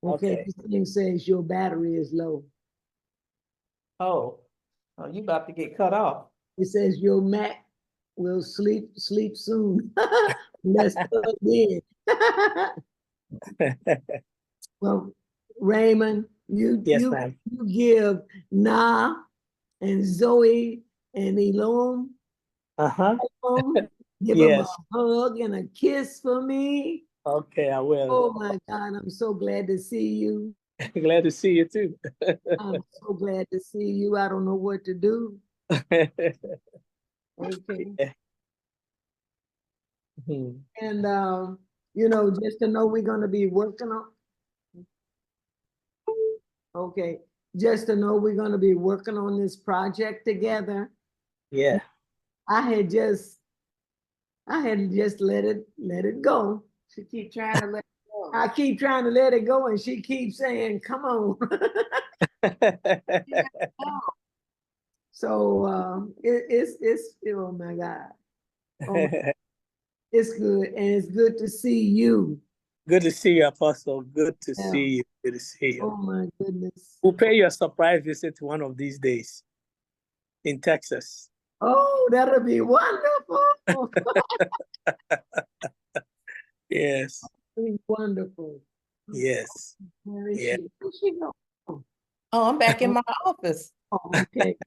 Okay, Okay. this thing says your battery is low. Oh, you about to get cut off. It says your Mac will sleep soon. Let's plug in. Well, Raymond, Yes, ma'am. you give Na and Zoe and Elon, Uh-huh. give them a Yes. hug and a kiss for me. Okay, I will. Oh my God, I'm so glad to see you. Glad to see you too. I'm so glad to see you. I don't know what to do. Okay. Mhm. And, you know, just to know we're gonna be working on, okay, just to know we're gonna be working on this project together. Yeah. I had just let it go. She keep trying to let it go. I keep trying to let it go and she keeps saying, come on. So it's oh my God. Oh, it's good. And it's good to see you. Good to see you, Apostle. Good to Yeah. see you. Good to see you. Oh my goodness. We'll pay you a surprise visit one of these days in Texas. Oh, that'll be wonderful. Yes. Be wonderful. Yes. Where is Yeah. she? Where'd she go? Oh, I'm back in my office. Oh, okay.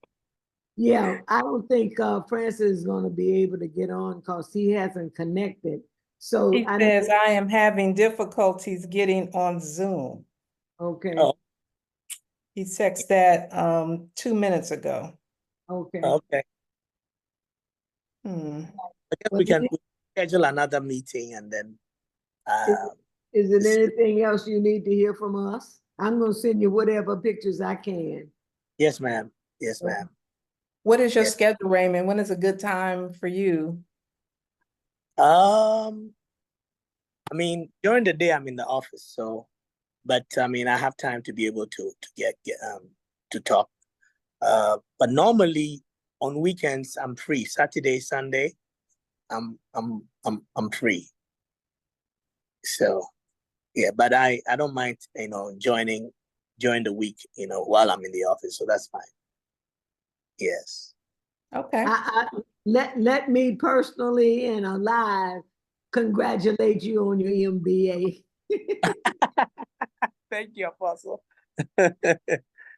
Yeah, I don't think Francis is going to be able to get on because he hasn't connected. So He I says, I am having difficulties getting on Zoom. okay, Oh, He texted that 2 minutes ago. okay. okay. Hmm. I guess Well, we can schedule another meeting and then is there anything else you need to hear from us? I'm going to send you whatever pictures I can. yes, ma'am. Yes, ma'am. What is your Yeah. schedule, Raymond? When is a good time for you? I mean, during the day I'm in the office, so but I mean I have time to be able to get to talk. But normally on weekends I'm free. Saturday, Sunday, I'm free. So yeah, but I don't mind, joining during the week, while I'm in the office. So that's fine. Yes. Okay. Let me personally and alive congratulate you on your MBA. Thank you, Apostle.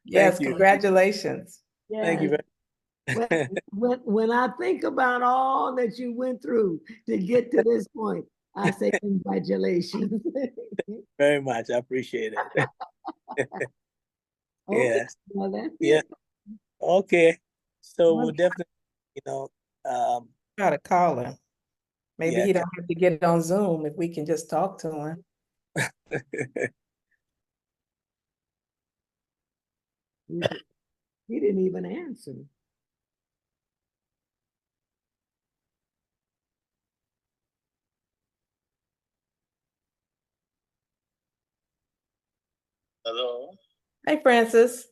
Yes, you. congratulations. Thank you Yes. very When I think about all that you went through to get to this point, I say congratulations. very much. I appreciate it. Okay, Yes. well, that's Yeah. it. Okay. So we'll Well, definitely, you know, try to call him. Maybe yeah. he don't have to get on Zoom if we can just talk to him. He didn't even answer. Hello. Hey, Francis.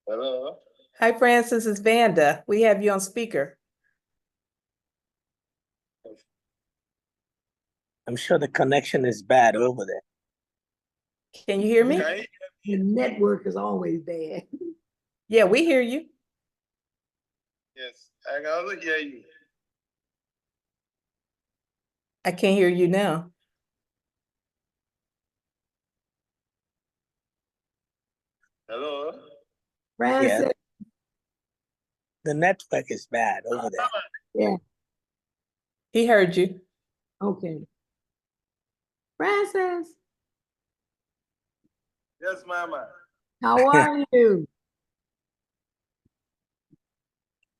Hello. Hi, Francis. It's Vanda. We have you on speaker. I'm sure the connection is bad over there. Can you hear me? Okay. The network is always bad. Yeah, we hear you. Yes, I can also hear you. I can't hear you now. Hello. Francis, Yeah. The network is bad over there. yeah, He heard you. okay. Francis, Yes, Mama. how are you?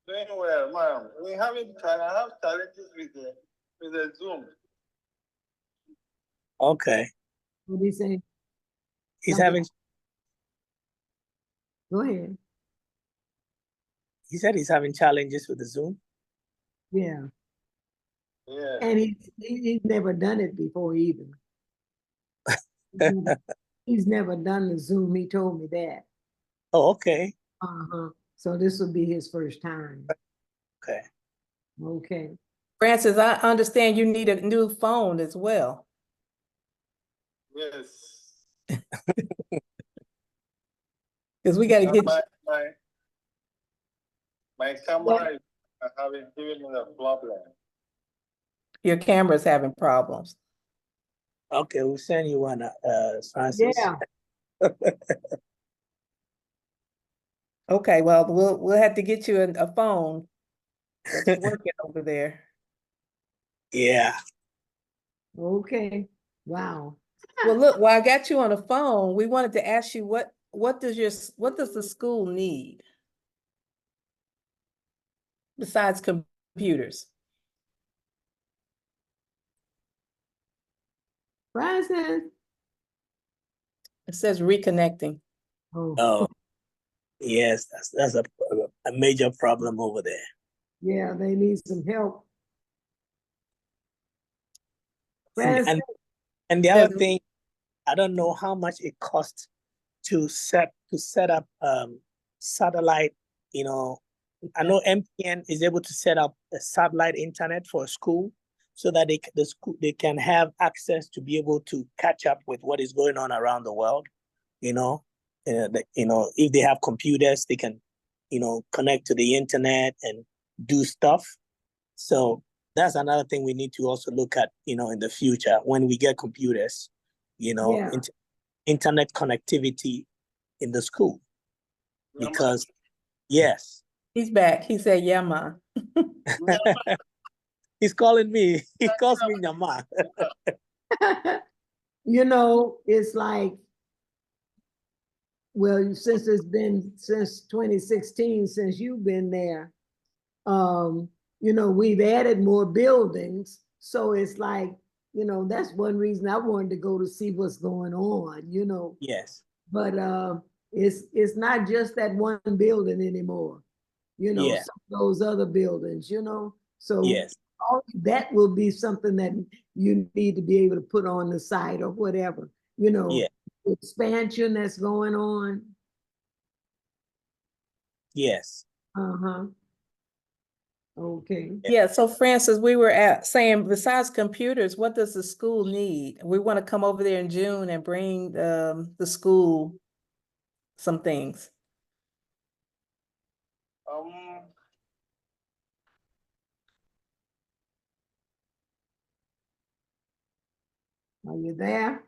Doing well, Mom. I have challenges with the Zoom. Okay. What do you say? He's Something- having, Go ahead. he said he's having challenges with the Zoom. Yeah, Yeah. and he's never done it before either. He's never done the Zoom. He told me that. Oh, okay. So this will be his first time. Okay. Okay. Francis, I understand you need a new phone as well. Yes. Because we got to get My camera is having given me a problem. Your camera's having problems. Okay, we'll send you one, Francis. Yeah, Okay, well, we'll have to get you a phone that's working over there. Yeah. okay, wow. Well, look, while I got you on the phone, we wanted to ask you what does the school need besides computers? Francis. It says reconnecting. Oh, Oh, yes, that's a major problem over there. yeah, they need some help. And, Francis, and and the Says- other thing, I don't know how much it costs to set up satellite, you know. I know MTN is able to set up a satellite internet for a school so that they can have access to be able to catch up with what is going on around the world, you know. If they have computers, they can, connect to the internet and do stuff. So that's another thing we need to also look at, in the future when we get computers, yeah, internet connectivity in the school. Because yes, He's back. He said, yeah, ma. he's calling me. He calls me Nyama. you know, it's like, well, since it's been since 2016, since you've been there, we've added more buildings. So it's like, that's one reason I wanted to go to see what's going on. Yes, But it's not just that one building anymore, yeah, some of those other buildings. So yes, all that will be something that you need to be able to put on the site or whatever, yeah, expansion that's going on. yes. Uh-huh. Okay. Yeah, so Francis, we were saying besides computers, what does the school need? We want to come over there in June and bring the school some things. Are you there?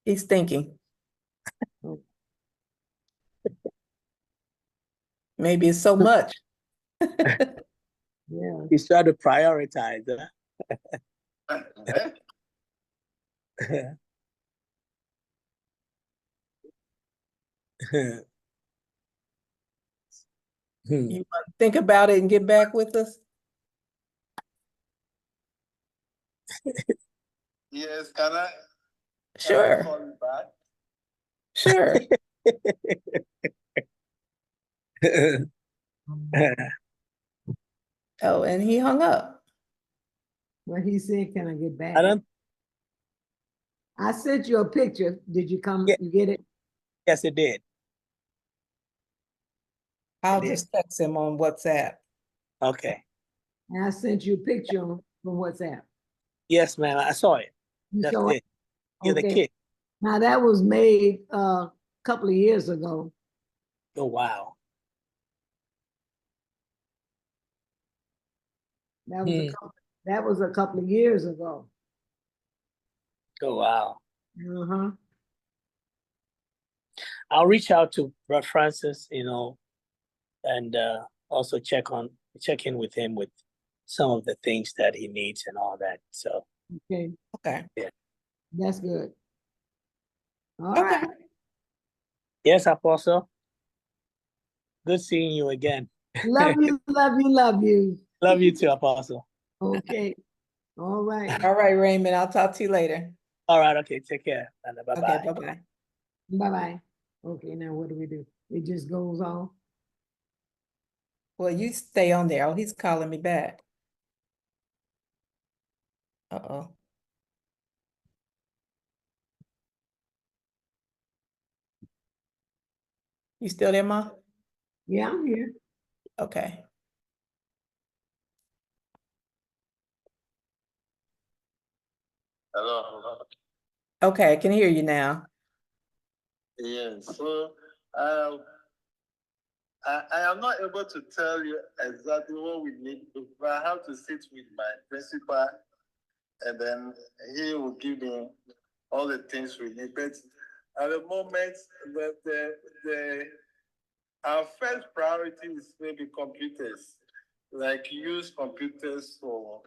He's thinking. Oh. Maybe it's so much. Yeah. He's trying to prioritize. You want to think about it and get back with us? Yes, can I Sure, call you back? sure. Oh, and he hung up. Well, he said, can I get back? I don't. I sent you a picture. Did you come? Yeah. You get it? Yes, it did. I'll It is. just text him on WhatsApp. Okay. And I sent you a picture from WhatsApp. Yes, ma'am. I saw it. You That's saw it. You're the Okay. kid. Now that was made a couple of years ago. Oh wow. That was a couple of years ago. Oh wow. Uh-huh. I'll reach out to Brother Francis, and also check in with him with some of the things that he needs and all that. So Okay. Okay. Yeah. That's good. All Okay. right. yes, Apostle. Good seeing you again. Love you, love you, love you. Love you too, Apostle. Okay. All right. All right, Raymond, I'll talk to you later. All right, okay, take care. And bye-bye. Okay, bye-bye. Bye-bye. Okay, now what do? It just goes on. Well, you stay on there. Oh, he's calling me back. Uh-oh. You still there, Ma? Yeah, I'm here. Okay. Hello. Okay, I can hear you now. Yes. So I am not able to tell you exactly what we need, but I have to sit with my principal and then he will give me all the things we need. But at the moment, our first priority is maybe computers, like use computers for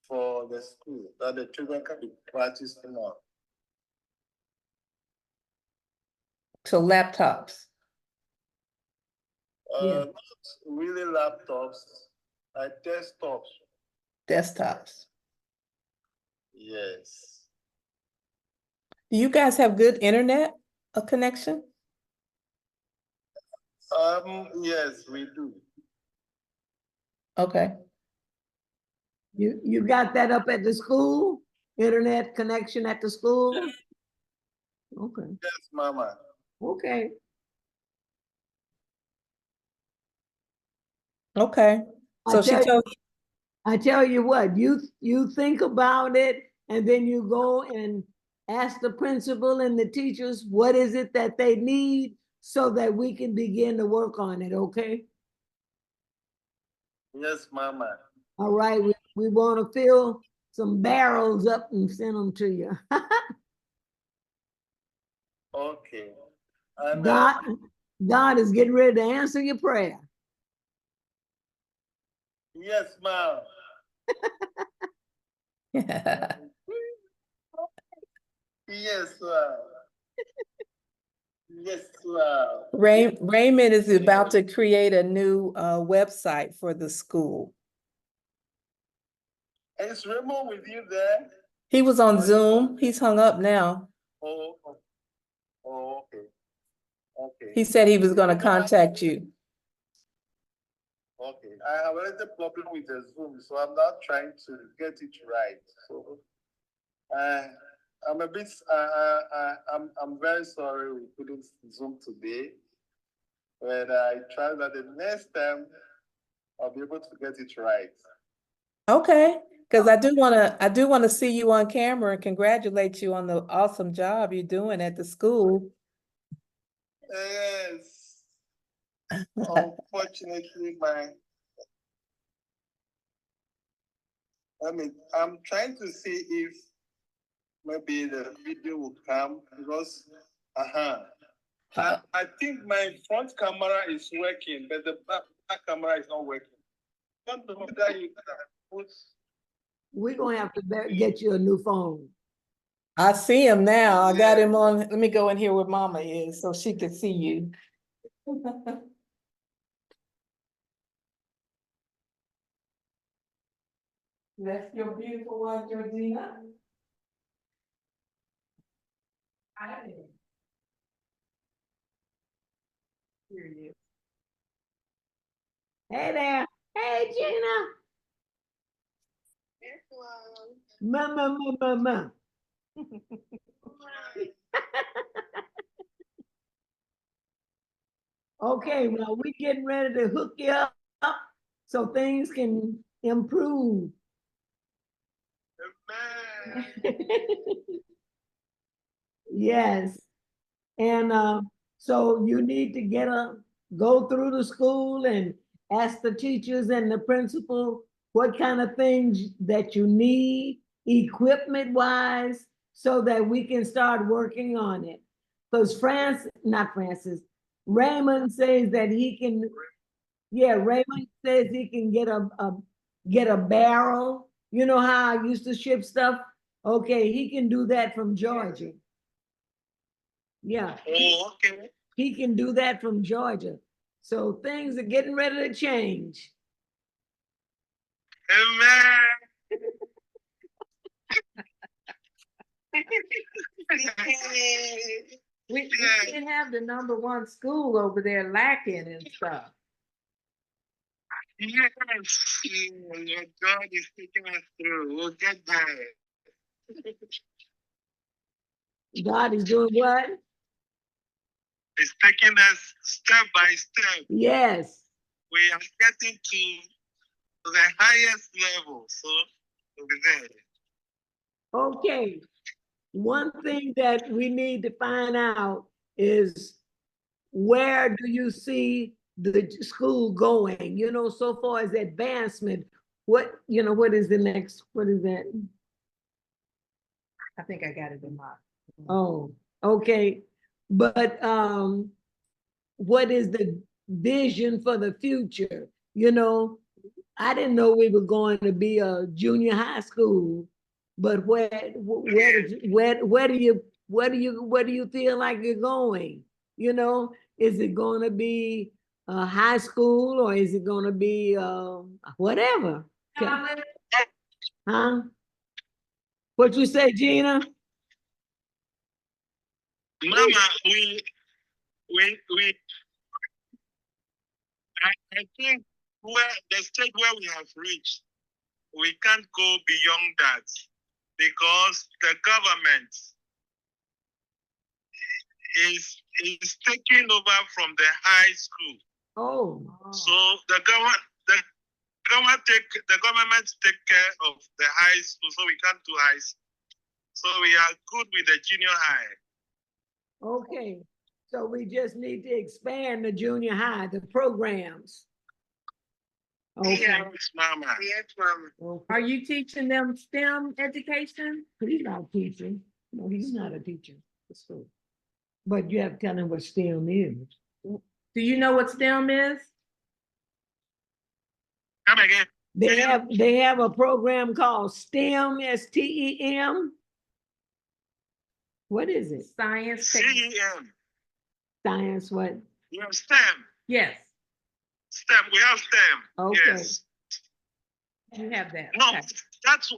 the school that the children can be practicing on. So laptops. Yeah. Not really laptops, like desktops. Desktops. Yes. Do you guys have good internet connection? Yes, we do. Okay. You got that up at the school? Internet connection at the school? Okay, Yes, Mama. okay. Okay. So she told I tell you what, you think about it and then you go and ask the principal and the teachers, what is it that they need so that we can begin to work on it, okay? Yes, Mama. All right, we want to fill some barrels up and send them to you. Okay. And God is getting ready to answer your prayer. yes, ma'am. Yes, ma'am. Yes, ma'am. Raymond is about to create a new website for the school. Is Raymond with you there? He was on Zoom. He's hung up now. Oh, okay. Okay. He said he was going to contact you. Okay. I have a little problem with the Zoom, so I'm not trying to get it right. So I'm a bit I'm very sorry we couldn't Zoom today. But I try that the next time I'll be able to get it right. Okay, because I do want to see you on camera and congratulate you on the awesome job you're doing at the school. Yes. Unfortunately, I'm trying to see if maybe the video will come because I think my front camera is working, but the back camera is not working. Don't know whether you can put. We're gonna have to get you a new phone. I see him now. I got him on. Let me go in here where Mama is so she can see you. That's your beautiful wife, Georgina. Here he is. Hey there. Hey, Gina. Mama. Okay, well, we're getting ready to hook you up so things can improve. Yes. And so you need to go through the school and ask the teachers and the principal what kind of things that you need equipment wise so that we can start working on it. Because Raymond says that he can, Raymond says he can get a barrel. You know how I used to ship stuff? Okay, he can do that from Georgia. Yeah. Oh, okay. He can do that from Georgia. So things are getting ready to change. Amen. We can't have the #1 school over there lacking and stuff. Yes, God is taking us through. We'll get there. God is doing what? It's taking us step by step. Yes. We are getting to the highest level, so we'll be there. Okay. One thing that we need to find out is where do you see the school going? You know, so far as advancement, what, what is the next, what is that? I think I got it in my. Oh, okay. But what is the vision for the future? I didn't know we were going to be a junior high school, but where do you feel like you're going? Is it going to be a high school or is it going to be whatever? Huh? What you say, Gina? Mama, I think where the stage where we have reached, we can't go beyond that because the government is taking over from the high school. Oh. So the government take care of the high school, so we can't do high school. So we are good with the junior high. Okay, so we just need to expand the junior high, the programs. Okay. Yes, Mama. Yes, Mama. Okay. Are you teaching them STEM education? He's not teaching. No, he's not a teacher. But you have to tell him what STEM is. Do you know what STEM is? Come again. They have a program called STEM, STEM. What is it? Science. CEM. Science what? We have STEM. Yes, STEM. We have STEM. Okay. Yes. you have that. No, Okay. that's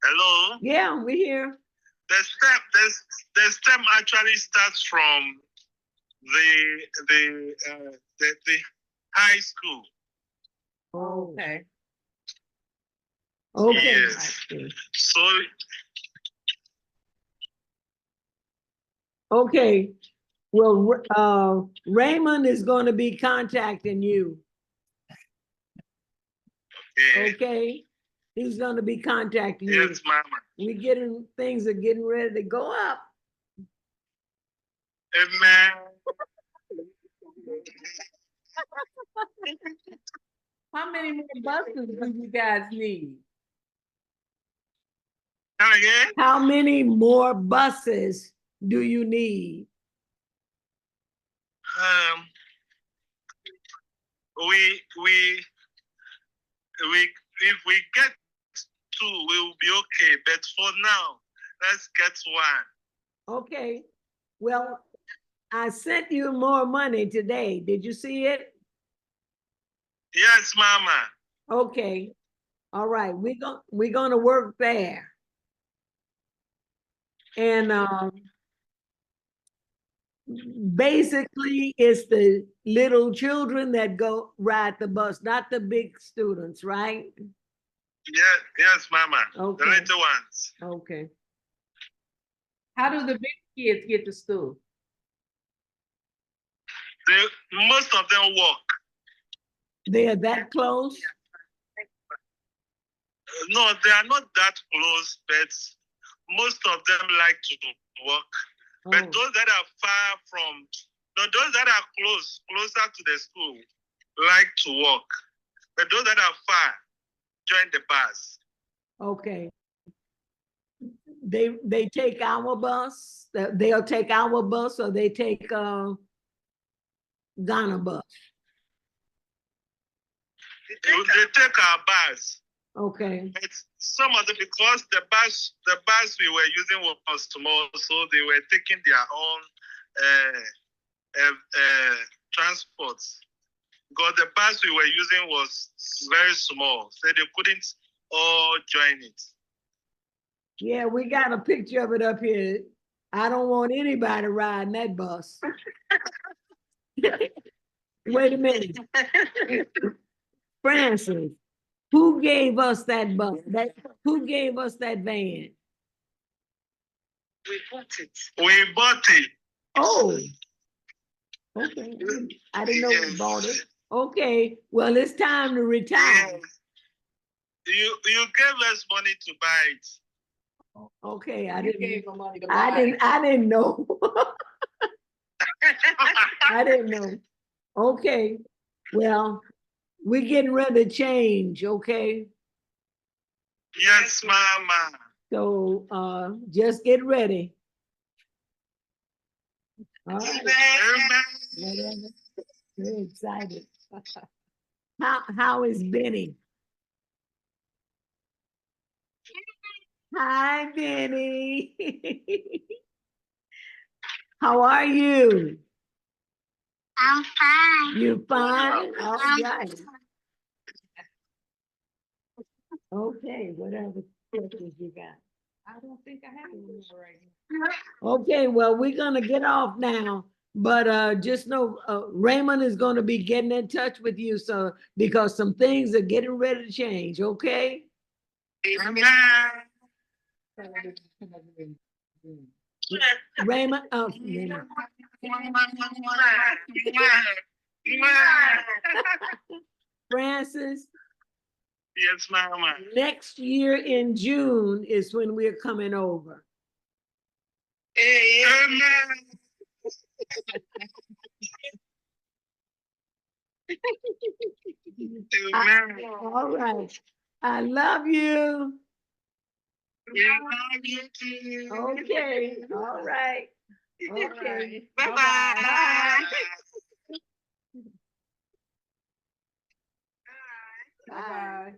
hello. Yeah, we here. The STEM actually starts from the high school. Okay. Okay. Yes. I see. So Okay. Well, Raymond is going to be contacting you. yeah. Okay. He's going to be contacting you. Yes, Mama. Things are getting ready to go up. Amen. How many more buses do you guys need? Come again. How many more buses do you need? If we get two, we will be okay. But for now, let's get one. Okay. Well, I sent you more money today. Did you see it? Yes, Mama. Okay. All right. We're gonna work there. And basically it's the little children that go ride the bus, not the big students, right? Yes, Mama. Okay. The little ones. Okay. How do the big kids get to school? Most of them walk. They are that close? No, they are not that close, but most of them like to walk. Oh. But those that are far from, no, those that are closer to the school, like to walk. But those that are far, join the bus. Okay. They take our bus. They'll take our bus, or they take Ghana bus. They take our bus. Okay. But some of them, because the bus we were using was small, so they were taking their own transports. Because the bus we were using was very small, so they couldn't all join it. Yeah, we got a picture of it up here. I don't want anybody riding that bus. Wait a minute. Francis, who gave us that bus? Who gave us that van? We bought it. We bought it. Oh. Okay. I didn't know we bought it. Okay. Well, it's time to retire. Yes. You gave us money to buy it. Okay, I You didn't. gave them money to buy it. I didn't know. I didn't know. Okay, well, we're getting ready to change, okay? Yes, Mama. So just get ready. All right. Whatever. Very excited. How is Benny? Hi, Benny. How are you? I'm fine. You fine? All right. Okay, whatever questions you got. I don't think I have any right now. Okay, well, we're gonna get off now, but just know Raymond is gonna be getting in touch with you, so because some things are getting ready to change, okay? Raymond, Raymond. Francis, Yes, Mama. next year in June is when we're coming over. Amen. All right. I love you. We love you too. Okay, all right. Okay. Bye-bye. Bye. Bye.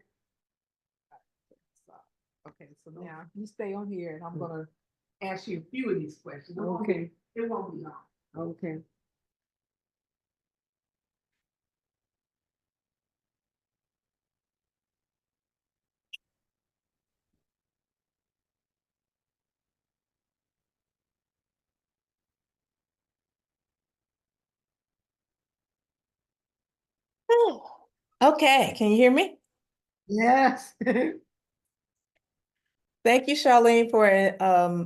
Okay, so now you stay on here and I'm gonna ask you a few of these questions. Okay, It won't be long. okay. Okay, can you hear me? Yes. Thank you, Charlene, for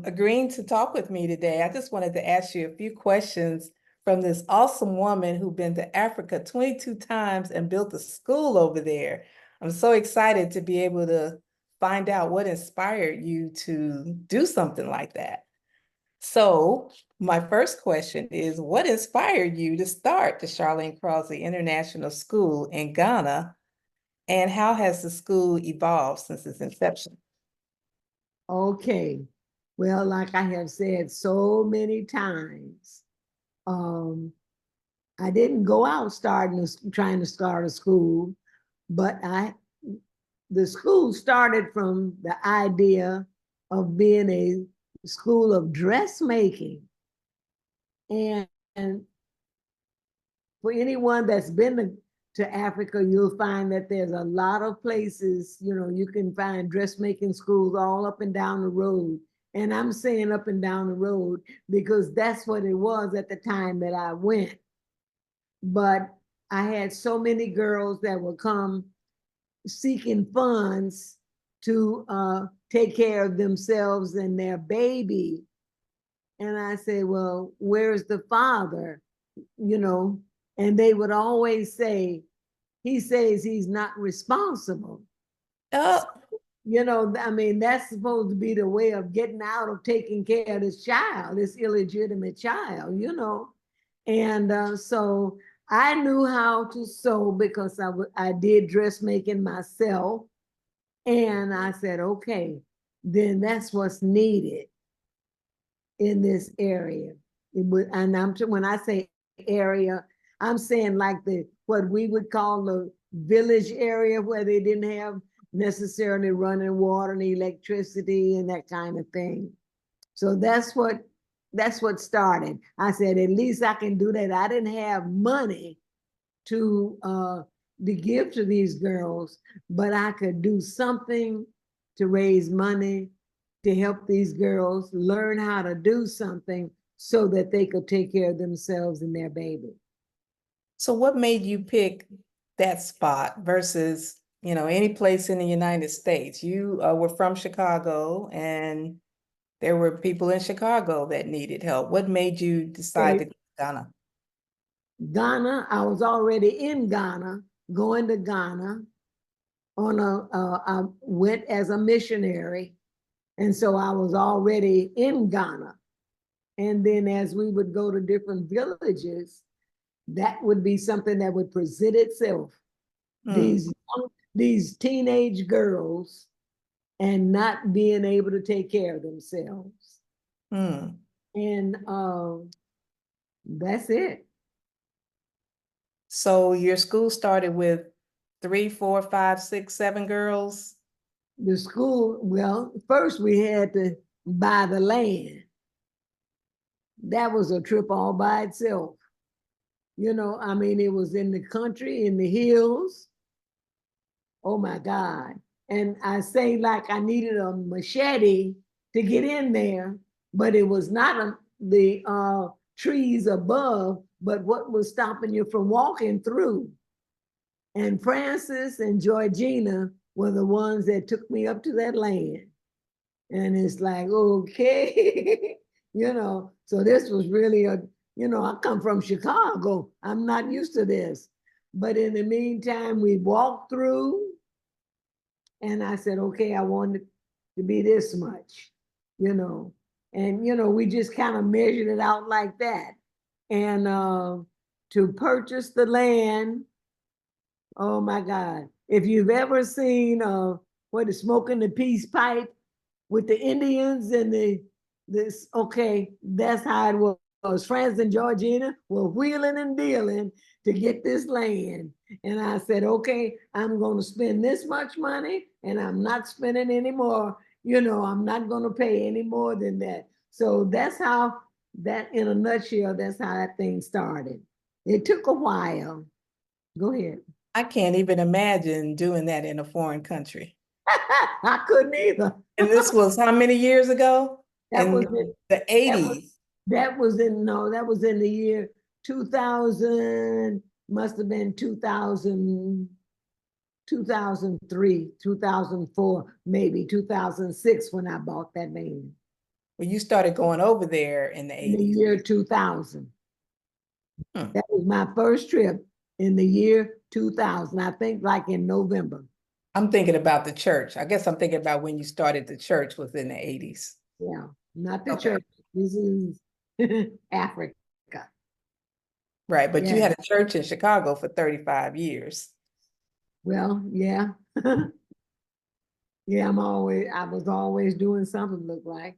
agreeing to talk with me today. I just wanted to ask you a few questions from this awesome woman who's been to Africa 22 times and built a school over there. I'm so excited to be able to find out what inspired you to do something like that. So my first question is, what inspired you to start the Charlene Crosby International School in Ghana? And how has the school evolved since its inception? Okay. Well, like I have said so many times, I didn't go out trying to start a school, but the school started from the idea of being a school of dressmaking. And for anyone that's been to Africa, you'll find that there's a lot of places, you can find dressmaking schools all up and down the road. And I'm saying up and down the road because that's what it was at the time that I went. But I had so many girls that would come seeking funds to take care of themselves and their baby. And I say, well, where's the father? And they would always say, he says he's not responsible. Oh, I mean, that's supposed to be the way of getting out of taking care of this child, this illegitimate child, And so I knew how to sew because I did dressmaking myself. And I said, okay, then that's what's needed in this area. When I say area, I'm saying like what we would call the village area where they didn't have necessarily running water and electricity and that kind of thing. So that's what started. I said, at least I can do that. I didn't have money to give to these girls, but I could do something to raise money to help these girls learn how to do something so that they could take care of themselves and their baby. so what made you pick that spot versus, any place in the United States? You were from Chicago and there were people in Chicago that needed help. What made you decide to go to Ghana? Ghana, I was already in Ghana, going to Ghana I went as a missionary. And so I was already in Ghana. And then as we would go to different villages, that would be something that would present itself. Mm, these teenage girls and not being able to take care of themselves. mm. And that's it. So your school started with 3, 4, 5, 6, 7 girls? The school, well, first we had to buy the land. That was a trip all by itself. You know, I mean, it was in the country, in the hills. Oh my God. And I say like I needed a machete to get in there, but it was not the trees above, but what was stopping you from walking through. And Francis and Georgina were the ones that took me up to that land. And it's like, okay, you know, so this was really I come from Chicago. I'm not used to this. But in the meantime, we walked through and I said, okay, I want it to be this much, you know. And, we just kind of measured it out like that. And to purchase the land, oh my God. If you've ever seen what is Smoking the Peace Pipe with the Indians and okay, that's how it was. France and Georgina were wheeling and dealing to get this land. And I said, okay, I'm going to spend this much money and I'm not spending any more. I'm not going to pay any more than that. So that's how that, in a nutshell, that's how that thing started. It took a while. Go ahead. I can't even imagine doing that in a foreign country. I couldn't either. And this was how many years ago? That was In the 80s. That was in the year 2000, must have been 2000, 2003, 2004, maybe 2006 when I bought that land. Well, you started going over there in the In the 80s. year 2000. Hmm. That was my first trip in the year 2000, I think like in November. I'm thinking about the church. I guess I'm thinking about when you started the church was in the 80s. Yeah, not the Okay. church. This is Africa. Right, but you Yeah. had a church in Chicago for 35 years. Well, yeah. Yeah, I was always doing something, look like.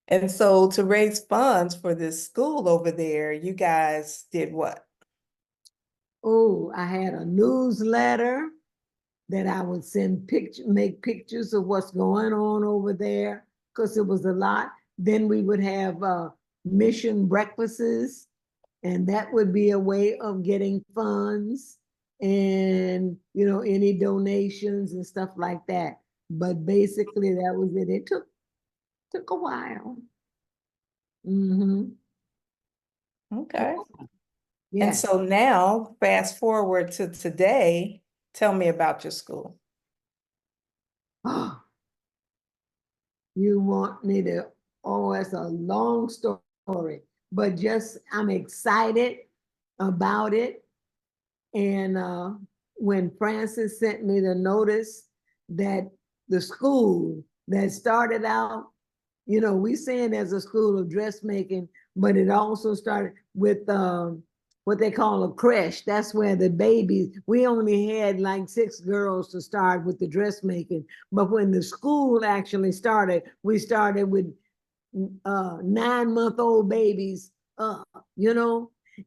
And so to raise funds for this school over there, you guys did what? Oh, I had a newsletter that I would make pictures of what's going on over there, because it was a lot. Then we would have mission breakfasts, and that would be a way of getting funds and, any donations and stuff like that. But basically that was it. It took a while. Mm-hmm. Okay. Yeah. And so now, fast forward to today, tell me about your school. Oh, you want me to, it's a long story, but I'm excited about it. And when Francis sent me the notice that the school that started out, we saying there's a school of dressmaking, but it also started with what they call a creche. That's where the babies, we only had like 6 girls to start with the dressmaking. But when the school actually started, we started with 9-month-old babies up,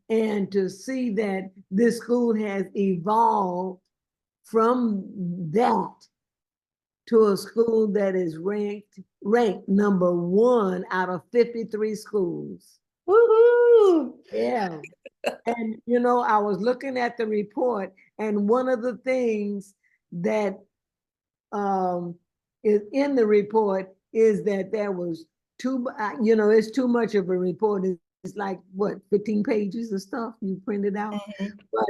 and to see that this school has evolved from that to a school that is ranked number 1 out of 53 schools. Woohoo! Yeah. And, I was looking at the report, and one of the things that is in the report is that there was it's too much of a report. It's like, what, 15 pages of stuff you printed out? Mhm. But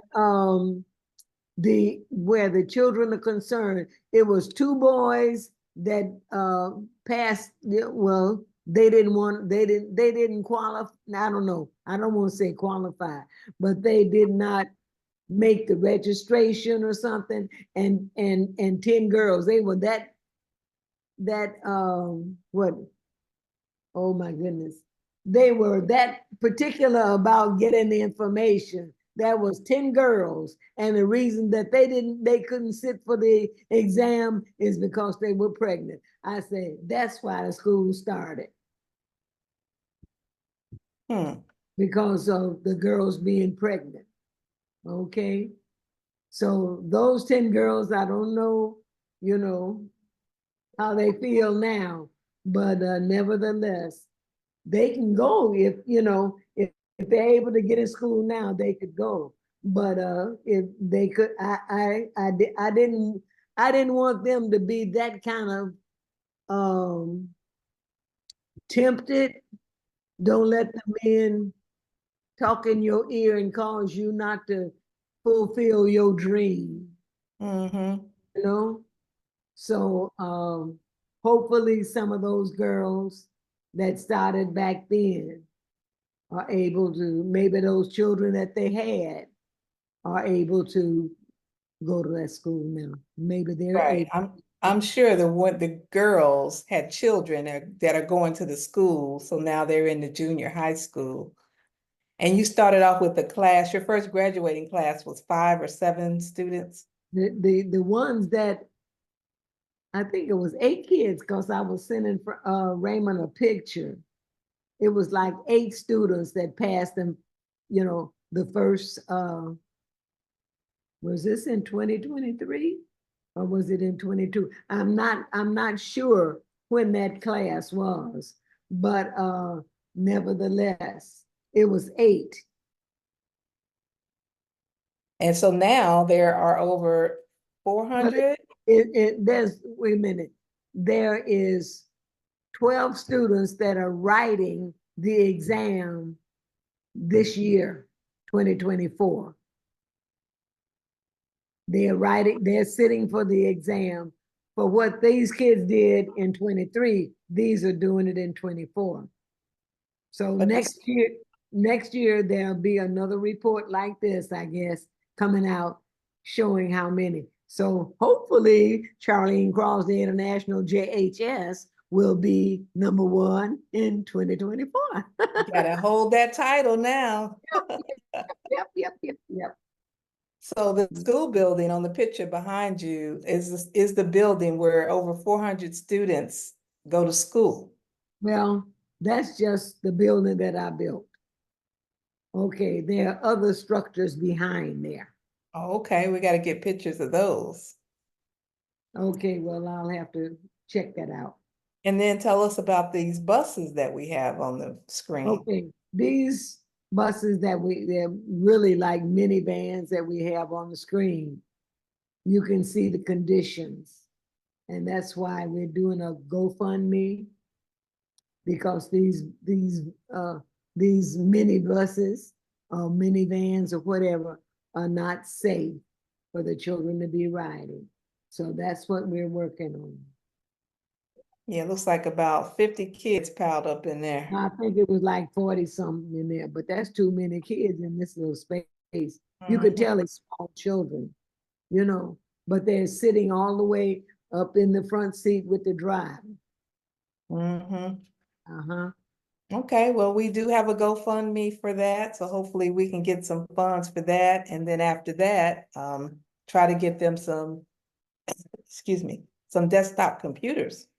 where the children are concerned, it was 2 boys that passed. Well, they didn't qualify. I don't know. I don't want to say qualify, but they did not make the registration or something. And 10 girls, they were what? Oh my goodness. They were that particular about getting the information that was 10 girls. And the reason that they couldn't sit for the exam is because they were pregnant. I said, that's why the school started, because of the girls being pregnant. Okay. So those 10 girls, I don't know, you know, how they feel now, but nevertheless, they can go if, you know, if they're able to get in school now, they could go. But if they could, I didn't want them to be that kind of tempted. Don't let the men talk in your ear and cause you not to fulfill your dream. Mm-hmm. You know? So hopefully some of those girls that started back then are able to, maybe those children that they had are able to go to that school now. Maybe they're Right. able. I'm sure the girls had children that are going to the school, so now they're in the junior high school. And you started off with the class, your first graduating class was 5 or 7 students? The ones that, I think it was 8 kids, because I was sending for Raymond a picture. It was like 8 students that passed them, you know, the first, was this in 2023 or was it in 22? I'm not sure when that class was, but nevertheless, it was 8. And so now there are over But 400? there's, wait a minute, there is 12 students that are writing the exam this year, 2024. They're sitting for the exam. For what these kids did in 23, these are doing it in 24. So But next year there'll be another report like this, I guess, coming out showing how many. So hopefully Charlene Cross, the International JHS, will be #1 in 2024. you gotta hold that title now. Yep. So the school building on the picture behind you is the building where over 400 students go to school. Well, that's just the building that I built. Okay, there are other structures behind there. Oh, okay, we got to get pictures of those. Okay, well, I'll have to check that out. And then tell us about these buses that we have on the screen. Okay, these buses they're really like minivans that we have on the screen. You can see the conditions. And that's why we're doing a GoFundMe, because these minibuses or minivans or whatever are not safe for the children to be riding. So that's what we're working on. Yeah, it looks like about 50 kids piled up in there. I think it was like 40 something in there, but that's too many kids in this little space. You could tell it's small children, you know, but they're sitting all the way up in the front seat with the driver. Uh-huh. Okay, well, we do have a GoFundMe for that, so hopefully we can get some funds for that. And then after that, try to get them some, excuse me, some desktop computers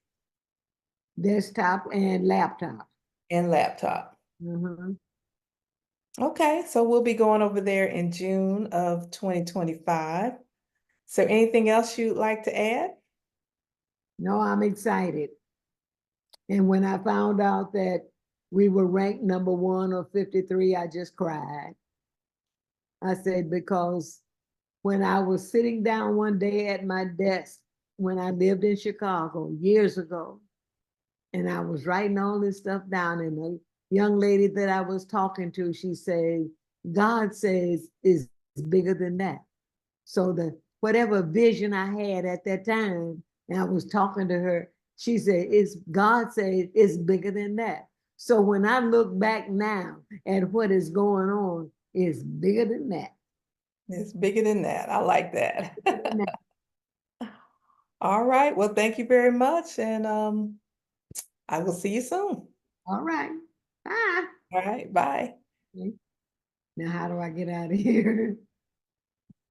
Desktop and laptop. and laptop. Okay, so we'll be going over there in June of 2025. Is there anything else you'd like to add? No, I'm excited. And when I found out that we were ranked #1 of 53, I just cried. I said, because when I was sitting down one day at my desk, when I lived in Chicago years ago, and I was writing all this stuff down, and the young lady that I was talking to, she said, God says is bigger than that. So whatever vision I had at that time, and I was talking to her, she said, God said it's bigger than that. So when I look back now at what is going on, it's bigger than that. It's bigger than that. I like that. All right. Well, thank you very much. And I will see you soon. All right. Bye. All right. Bye. Okay. Now, how do I get out of here?